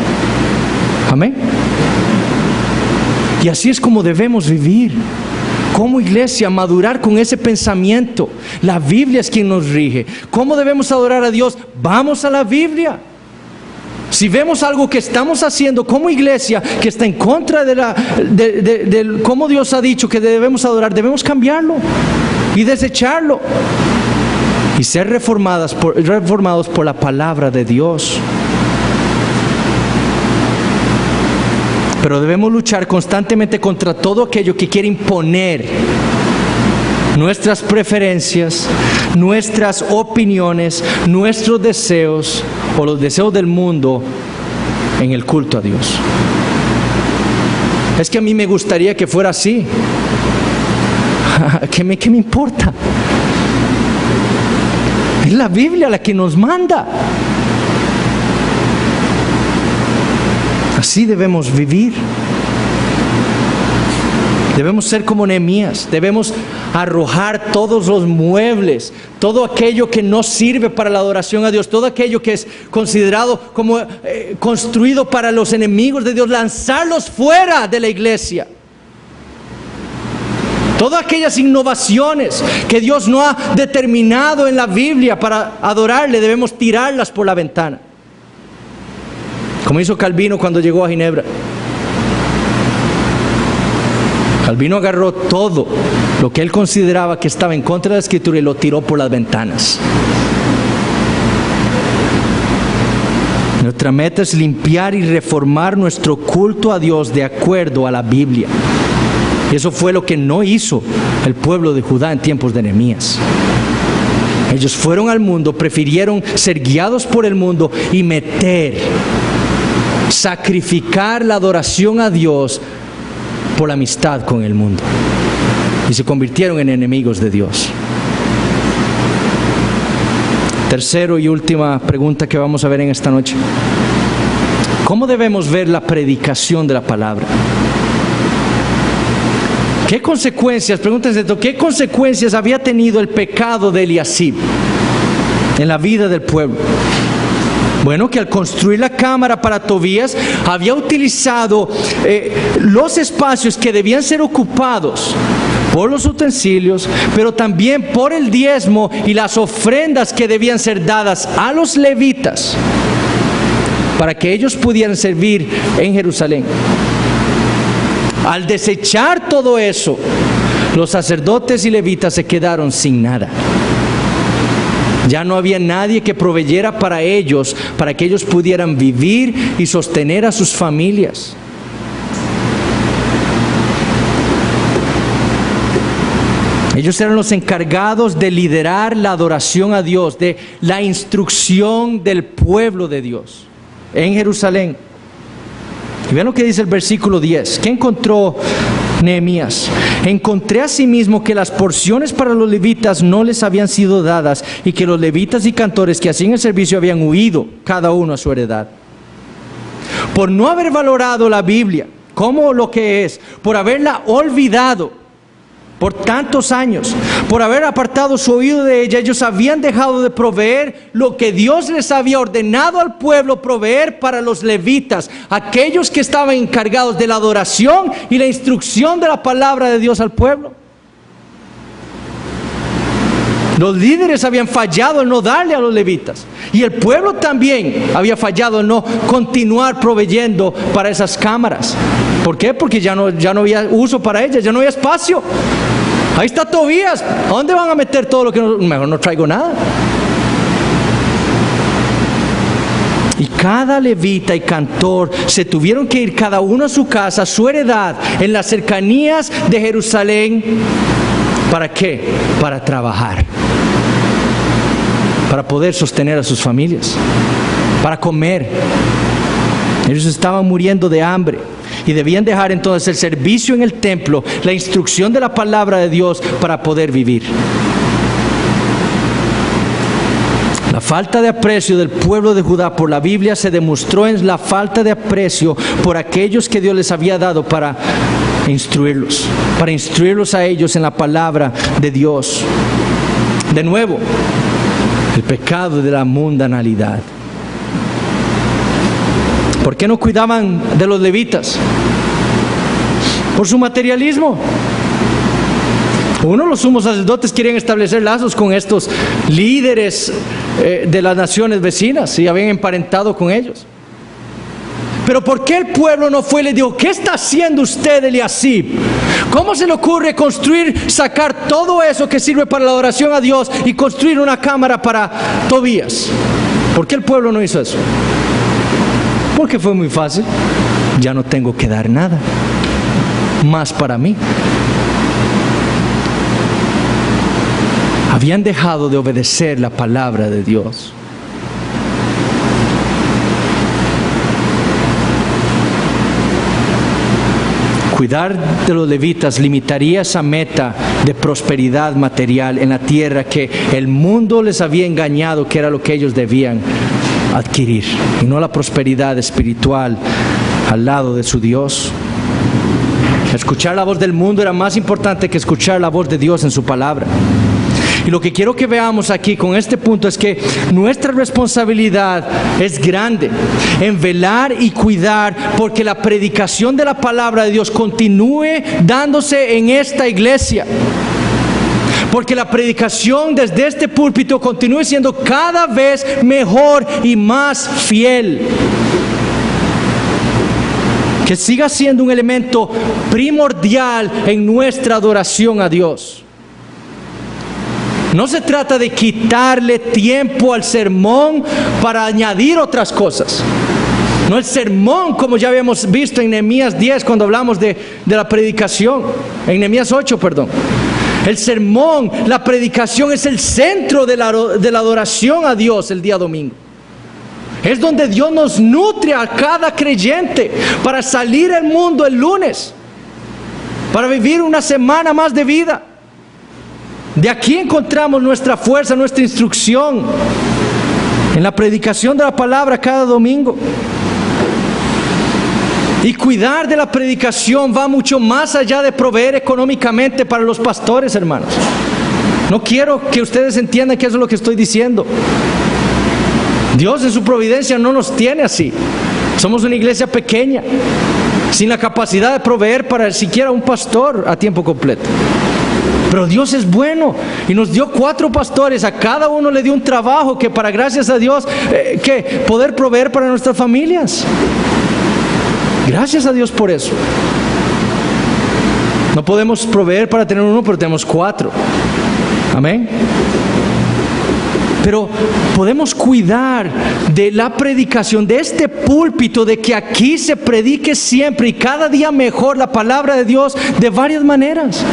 Amén. Y así es como debemos vivir como iglesia, madurar con ese pensamiento. La Biblia es quien nos rige. ¿Cómo debemos adorar a Dios? Vamos a la Biblia. Si vemos algo que estamos haciendo como iglesia que está en contra de cómo Dios ha dicho que debemos adorar, debemos cambiarlo y desecharlo y ser reformados por la palabra de Dios. Pero debemos luchar constantemente contra todo aquello que quiere imponer nuestras preferencias, nuestras opiniones, nuestros deseos o los deseos del mundo en el culto a Dios. Es que a mí me gustaría que fuera así. ¿Qué me importa? Es la Biblia la que nos manda. Así debemos vivir. Debemos ser como Nehemías, debemos arrojar todos los muebles, todo aquello que no sirve para la adoración a Dios, todo aquello que es considerado como construido para los enemigos de Dios, lanzarlos fuera de la iglesia. Todas aquellas innovaciones que Dios no ha determinado en la Biblia para adorarle, debemos tirarlas por la ventana. Como hizo Calvino cuando llegó a Ginebra. Calvino agarró todo lo que él consideraba que estaba en contra de la Escritura y lo tiró por las ventanas. Nuestra meta es limpiar y reformar nuestro culto a Dios de acuerdo a la Biblia. Y eso fue lo que no hizo el pueblo de Judá en tiempos de Nehemías. Ellos fueron al mundo, prefirieron ser guiados por el mundo y sacrificar la adoración a Dios por la amistad con el mundo, y se convirtieron en enemigos de Dios. Tercero y última pregunta que vamos a ver en esta noche: ¿cómo debemos ver la predicación de la palabra? ¿Qué consecuencias, pregúntense esto, qué consecuencias había tenido el pecado de Eliasib en la vida del pueblo? Bueno, que al construir la cámara para Tobías había utilizado los espacios que debían ser ocupados por los utensilios, pero también por el diezmo y las ofrendas que debían ser dadas a los levitas para que ellos pudieran servir en Jerusalén. Al desechar todo eso, los sacerdotes y levitas se quedaron sin nada. Ya no había nadie que proveyera para ellos, para que ellos pudieran vivir y sostener a sus familias. Ellos eran los encargados de liderar la adoración a Dios, de la instrucción del pueblo de Dios en Jerusalén. Y vean lo que dice el versículo 10. ¿Qué encontró Nehemías? Encontré asimismo que las porciones para los levitas no les habían sido dadas, y que los levitas y cantores que hacían el servicio habían huido, cada uno a su heredad. Por no haber valorado la Biblia como lo que es, por haberla olvidado, por tantos años, por haber apartado su oído de ella, ellos habían dejado de proveer lo que Dios les había ordenado al pueblo proveer para los levitas, aquellos que estaban encargados de la adoración y la instrucción de la palabra de Dios al pueblo. Los líderes habían fallado en no darle a los levitas, y el pueblo también había fallado en no continuar proveyendo para esas cámaras. ¿Por qué? Porque ya no había uso para ellas, ya no había espacio. Ahí está Tobías, ¿a dónde van a meter todo lo que no? Mejor no traigo nada. Y cada levita y cantor se tuvieron que ir cada uno a su casa, a su heredad, en las cercanías de Jerusalén. ¿Para qué? Para trabajar, para poder sostener a sus familias, para comer. Ellos estaban muriendo de hambre y debían dejar entonces el servicio en el templo, la instrucción de la palabra de Dios para poder vivir. La falta de aprecio del pueblo de Judá por la Biblia se demostró en la falta de aprecio por aquellos que Dios les había dado para instruirlos a ellos en la palabra de Dios. De nuevo, el pecado de la mundanalidad. ¿Por qué no cuidaban de los levitas? Por su materialismo. Los sumos sacerdotes querían establecer lazos con estos líderes de las naciones vecinas y habían emparentado con ellos. Pero ¿por qué el pueblo no fue y les dijo: ¿qué está haciendo usted, Eliasib? ¿Cómo se le ocurre sacar todo eso que sirve para la adoración a Dios y construir una cámara para Tobías? ¿Por qué el pueblo no hizo eso? Porque fue muy fácil. Ya no tengo que dar nada más para mí. Habían dejado de obedecer la palabra de Dios. Cuidar de los levitas limitaría esa meta de prosperidad material en la tierra que el mundo les había engañado que era lo que ellos debían adquirir, y no la prosperidad espiritual al lado de su Dios. Escuchar la voz del mundo era más importante que escuchar la voz de Dios en su palabra. Y lo que quiero que veamos aquí con este punto es que nuestra responsabilidad es grande en velar y cuidar porque la predicación de la palabra de Dios continúe dándose en esta iglesia. Porque la predicación desde este púlpito continúe siendo cada vez mejor y más fiel. Que siga siendo un elemento primordial en nuestra adoración a Dios. No se trata de quitarle tiempo al sermón para añadir otras cosas. No el sermón, como ya habíamos visto en Nehemías 10 cuando hablamos de la predicación. En Nehemías 8, perdón. El sermón, la predicación es el centro de la adoración a Dios el día domingo. Es donde Dios nos nutre a cada creyente para salir al mundo el lunes, para vivir una semana más de vida. De aquí encontramos nuestra fuerza, nuestra instrucción en la predicación de la palabra cada domingo. Y cuidar de la predicación va mucho más allá de proveer económicamente para los pastores, hermanos. No quiero que ustedes entiendan que eso es lo que estoy diciendo. Dios en su providencia no nos tiene así. Somos una iglesia pequeña, sin la capacidad de proveer para siquiera un pastor a tiempo completo. Pero Dios es bueno y nos dio 4 pastores, a cada uno le dio un trabajo que para gracias a Dios que poder proveer para nuestras familias. Gracias a Dios por eso. No podemos proveer para tener uno, pero tenemos 4. Amén. Pero podemos cuidar de la predicación, de este púlpito, de que aquí se predique siempre y cada día mejor la palabra de Dios de varias maneras.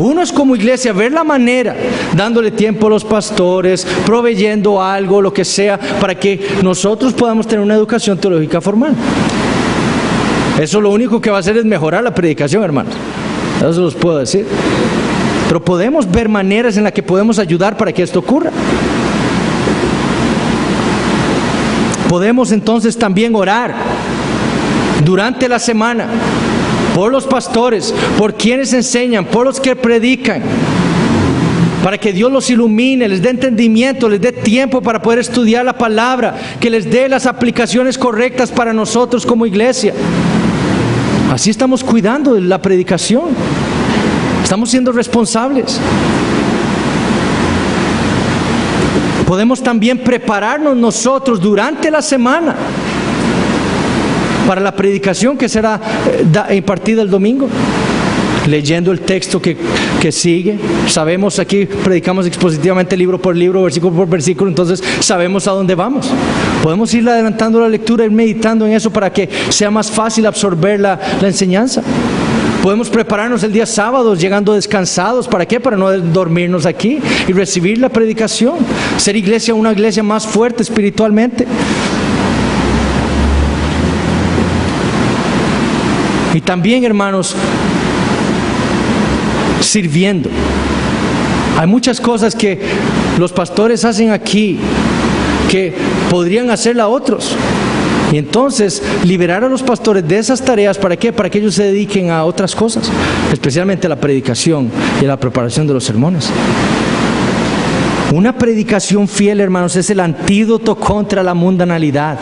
Uno es como iglesia, ver la manera, dándole tiempo a los pastores, proveyendo algo, lo que sea, para que nosotros podamos tener una educación teológica formal. Eso lo único que va a hacer es mejorar la predicación, hermanos. Eso se los puedo decir. Pero podemos ver maneras en las que podemos ayudar para que esto ocurra. Podemos entonces también orar durante la semana por los pastores, por quienes enseñan, por los que predican, para que Dios los ilumine, les dé entendimiento, les dé tiempo para poder estudiar la palabra, que les dé las aplicaciones correctas para nosotros como iglesia. Así estamos cuidando de la predicación. Estamos siendo responsables. Podemos también prepararnos nosotros durante la semana para la predicación que será impartida el domingo, leyendo el texto que sigue. Sabemos, aquí predicamos expositivamente libro por libro, versículo por versículo, entonces sabemos a dónde vamos. Podemos ir adelantando la lectura, ir meditando en eso para que sea más fácil absorber la enseñanza. Podemos prepararnos el día sábado llegando descansados. ¿Para qué? Para no dormirnos aquí y recibir la predicación. Ser iglesia, una iglesia más fuerte espiritualmente. Y también, hermanos, sirviendo. Hay muchas cosas que los pastores hacen aquí que podrían hacerla otros. Y entonces liberar a los pastores de esas tareas. ¿Para qué? Para que ellos se dediquen a otras cosas, especialmente a la predicación y a la preparación de los sermones. Una predicación fiel, hermanos, es el antídoto contra la mundanalidad.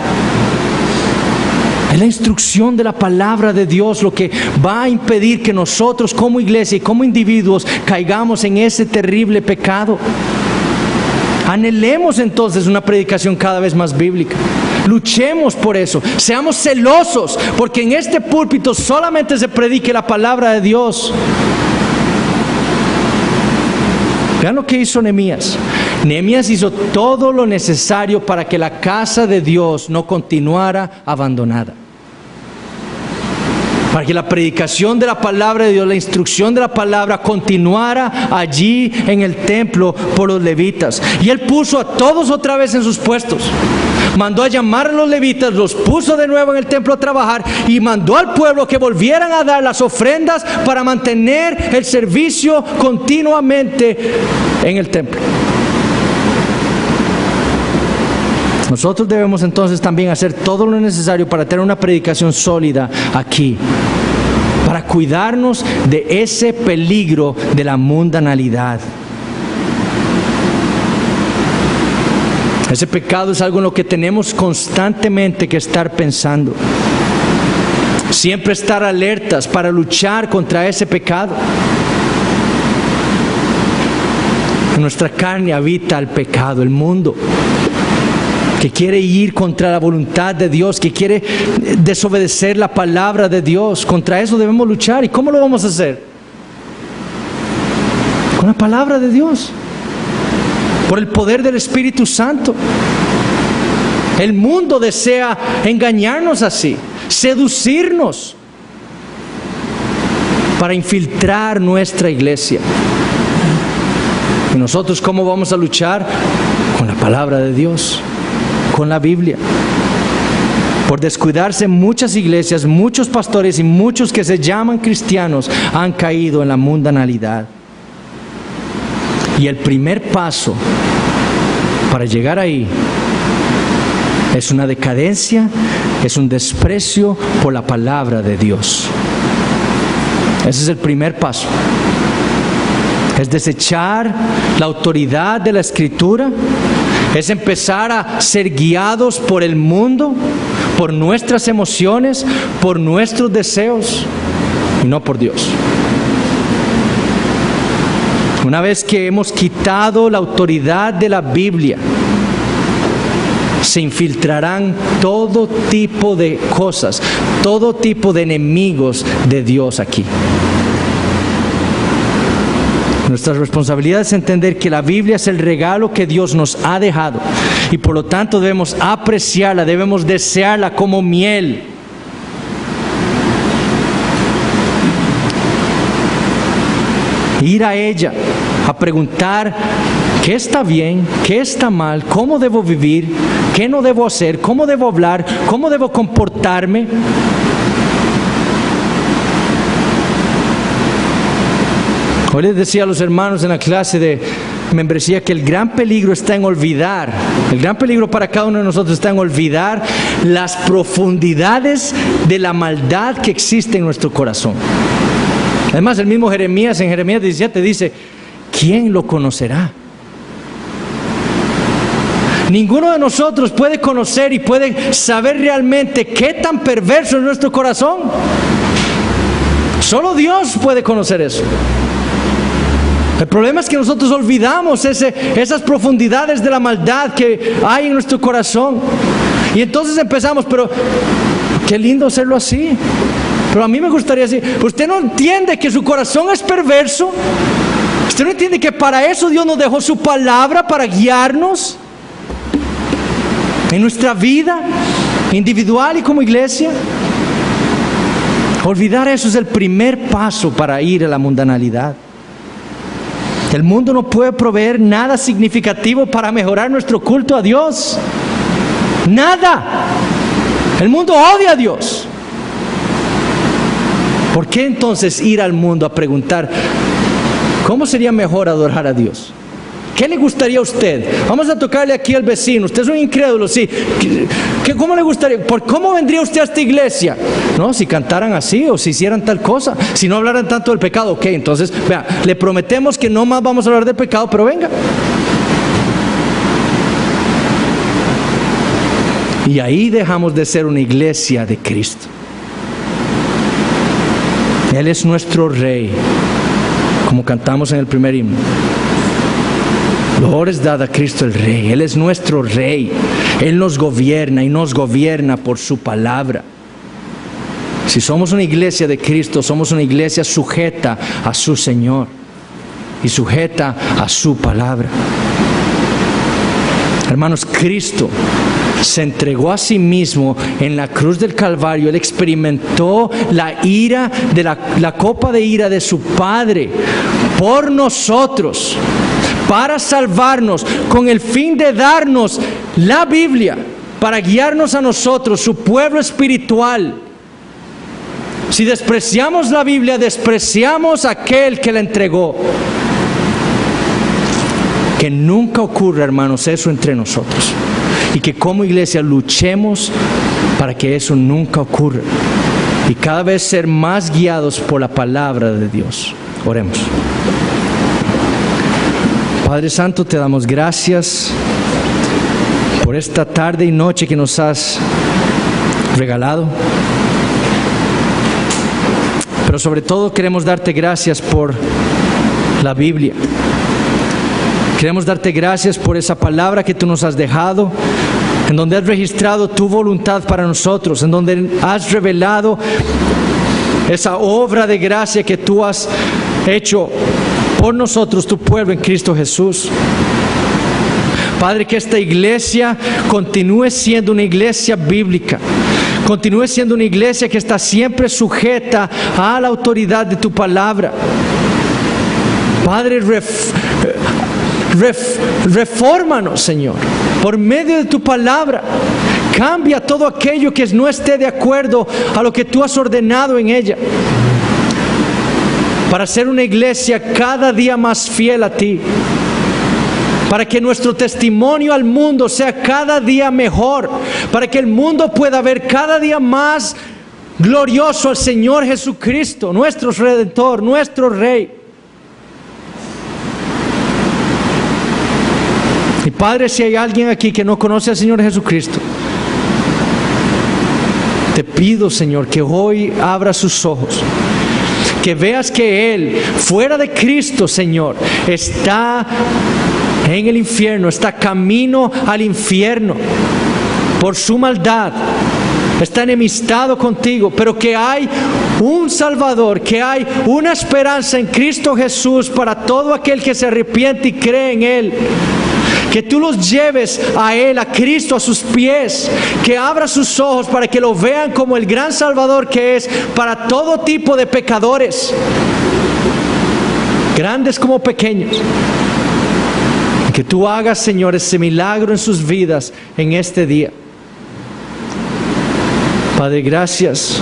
Es la instrucción de la palabra de Dios lo que va a impedir que nosotros como iglesia y como individuos caigamos en ese terrible pecado. Anhelemos entonces una predicación cada vez más bíblica. Luchemos por eso. Seamos celosos porque en este púlpito solamente se predique la palabra de Dios. Vean lo que hizo Nehemías. Nehemías hizo todo lo necesario para que la casa de Dios no continuara abandonada. Para que la predicación de la palabra de Dios, la instrucción de la palabra continuara allí en el templo por los levitas. Y él puso a todos otra vez en sus puestos. Mandó a llamar a los levitas, los puso de nuevo en el templo a trabajar y mandó al pueblo que volvieran a dar las ofrendas para mantener el servicio continuamente en el templo. Nosotros debemos entonces también hacer todo lo necesario para tener una predicación sólida aquí, para cuidarnos de ese peligro de la mundanalidad. Ese pecado es algo en lo que tenemos constantemente que estar pensando. Siempre estar alertas para luchar contra ese pecado. En nuestra carne habita el pecado, el mundo, que quiere ir contra la voluntad de Dios, que quiere desobedecer la palabra de Dios. Contra eso debemos luchar. ¿Y cómo lo vamos a hacer? Con la palabra de Dios, por el poder del Espíritu Santo. El mundo desea engañarnos así, seducirnos para infiltrar nuestra iglesia. ¿Y nosotros cómo vamos a luchar? Con la palabra de Dios, con la Biblia. Por descuidarse, muchas iglesias, muchos pastores y muchos que se llaman cristianos han caído en la mundanalidad. Y el primer paso para llegar ahí es una decadencia, es un desprecio por la palabra de Dios. Ese es el primer paso. Es desechar la autoridad de la Escritura, es empezar a ser guiados por el mundo, por nuestras emociones, por nuestros deseos y no por Dios. Una vez que hemos quitado la autoridad de la Biblia, se infiltrarán todo tipo de cosas, todo tipo de enemigos de Dios aquí. Nuestra responsabilidad es entender que la Biblia es el regalo que Dios nos ha dejado y por lo tanto debemos apreciarla, debemos desearla como miel. Ir a ella a preguntar qué está bien, qué está mal, cómo debo vivir, qué no debo hacer, cómo debo hablar, cómo debo comportarme. Hoy les decía a los hermanos en la clase membresía que el gran peligro está en olvidar, el gran peligro para cada uno de nosotros está en olvidar las profundidades de la maldad que existe en nuestro corazón. Además, el mismo Jeremías, en Jeremías 17 dice, ¿quién lo conocerá? Ninguno de nosotros puede conocer y puede saber realmente qué tan perverso es nuestro corazón. Solo Dios puede conocer eso. El problema es que nosotros olvidamos esas profundidades de la maldad que hay en nuestro corazón. Y entonces empezamos, pero qué lindo hacerlo así. Pero a mí me gustaría decir, ¿usted no entiende que su corazón es perverso? ¿Usted no entiende que para eso Dios nos dejó su palabra, para guiarnos en nuestra vida individual y como iglesia? Olvidar eso es el primer paso para ir a la mundanalidad. El mundo no puede proveer nada significativo para mejorar nuestro culto a Dios. Nada. El mundo odia a Dios. ¿Por qué entonces ir al mundo a preguntar cómo sería mejor adorar a Dios? ¿Qué le gustaría a usted? Vamos a tocarle aquí al vecino. Usted es un incrédulo, sí. ¿Cómo le gustaría? ¿Cómo vendría usted a esta iglesia? No, si cantaran así o si hicieran tal cosa. Si no hablaran tanto del pecado. Ok, entonces, vea, le prometemos que no más vamos a hablar del pecado, pero venga. Y ahí dejamos de ser una iglesia de Cristo. Él es nuestro Rey, como cantamos en el primer himno. Gloria es dada a Cristo el Rey. Él es nuestro Rey. Él nos gobierna y nos gobierna por su palabra. Si somos una iglesia de Cristo, somos una iglesia sujeta a su Señor y sujeta a su palabra. Hermanos, Cristo se entregó a sí mismo en la cruz del Calvario. Él experimentó la ira de la copa de ira de su Padre por nosotros, para salvarnos, con el fin de darnos la Biblia, para guiarnos a nosotros, su pueblo espiritual. Si despreciamos la Biblia, despreciamos a aquel que la entregó. Que nunca ocurra, hermanos, eso entre nosotros. Y que como iglesia luchemos para que eso nunca ocurra. Y cada vez ser más guiados por la palabra de Dios. Oremos. Padre Santo, te damos gracias por esta tarde y noche que nos has regalado. Pero sobre todo queremos darte gracias por la Biblia. Queremos darte gracias por esa palabra que tú nos has dejado, en donde has registrado tu voluntad para nosotros, en donde has revelado esa obra de gracia que tú has hecho por nosotros, tu pueblo en Cristo Jesús. Padre, que esta iglesia continúe siendo una iglesia bíblica, continúe siendo una iglesia que está siempre sujeta a la autoridad de tu palabra. Padre, refórmanos, Señor, por medio de tu palabra. Cambia todo aquello que no esté de acuerdo a lo que tú has ordenado en ella, para ser una iglesia cada día más fiel a ti, para que nuestro testimonio al mundo sea cada día mejor, para que el mundo pueda ver cada día más glorioso al Señor Jesucristo, nuestro Redentor, nuestro Rey. Y Padre, si hay alguien aquí que no conoce al Señor Jesucristo, te pido, Señor, que hoy abra sus ojos, que veas que Él, fuera de Cristo, Señor, está en el infierno, está camino al infierno por su maldad, está enemistado contigo, pero que hay un Salvador, que hay una esperanza en Cristo Jesús para todo aquel que se arrepiente y cree en Él. Que tú los lleves a Él, a Cristo, a sus pies, que abra sus ojos para que lo vean como el gran Salvador que es para todo tipo de pecadores, grandes como pequeños. Que tú hagas, Señor, ese milagro en sus vidas en este día. Padre, gracias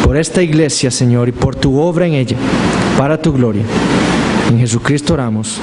por esta iglesia, Señor, y por tu obra en ella, para tu gloria. En Jesucristo oramos.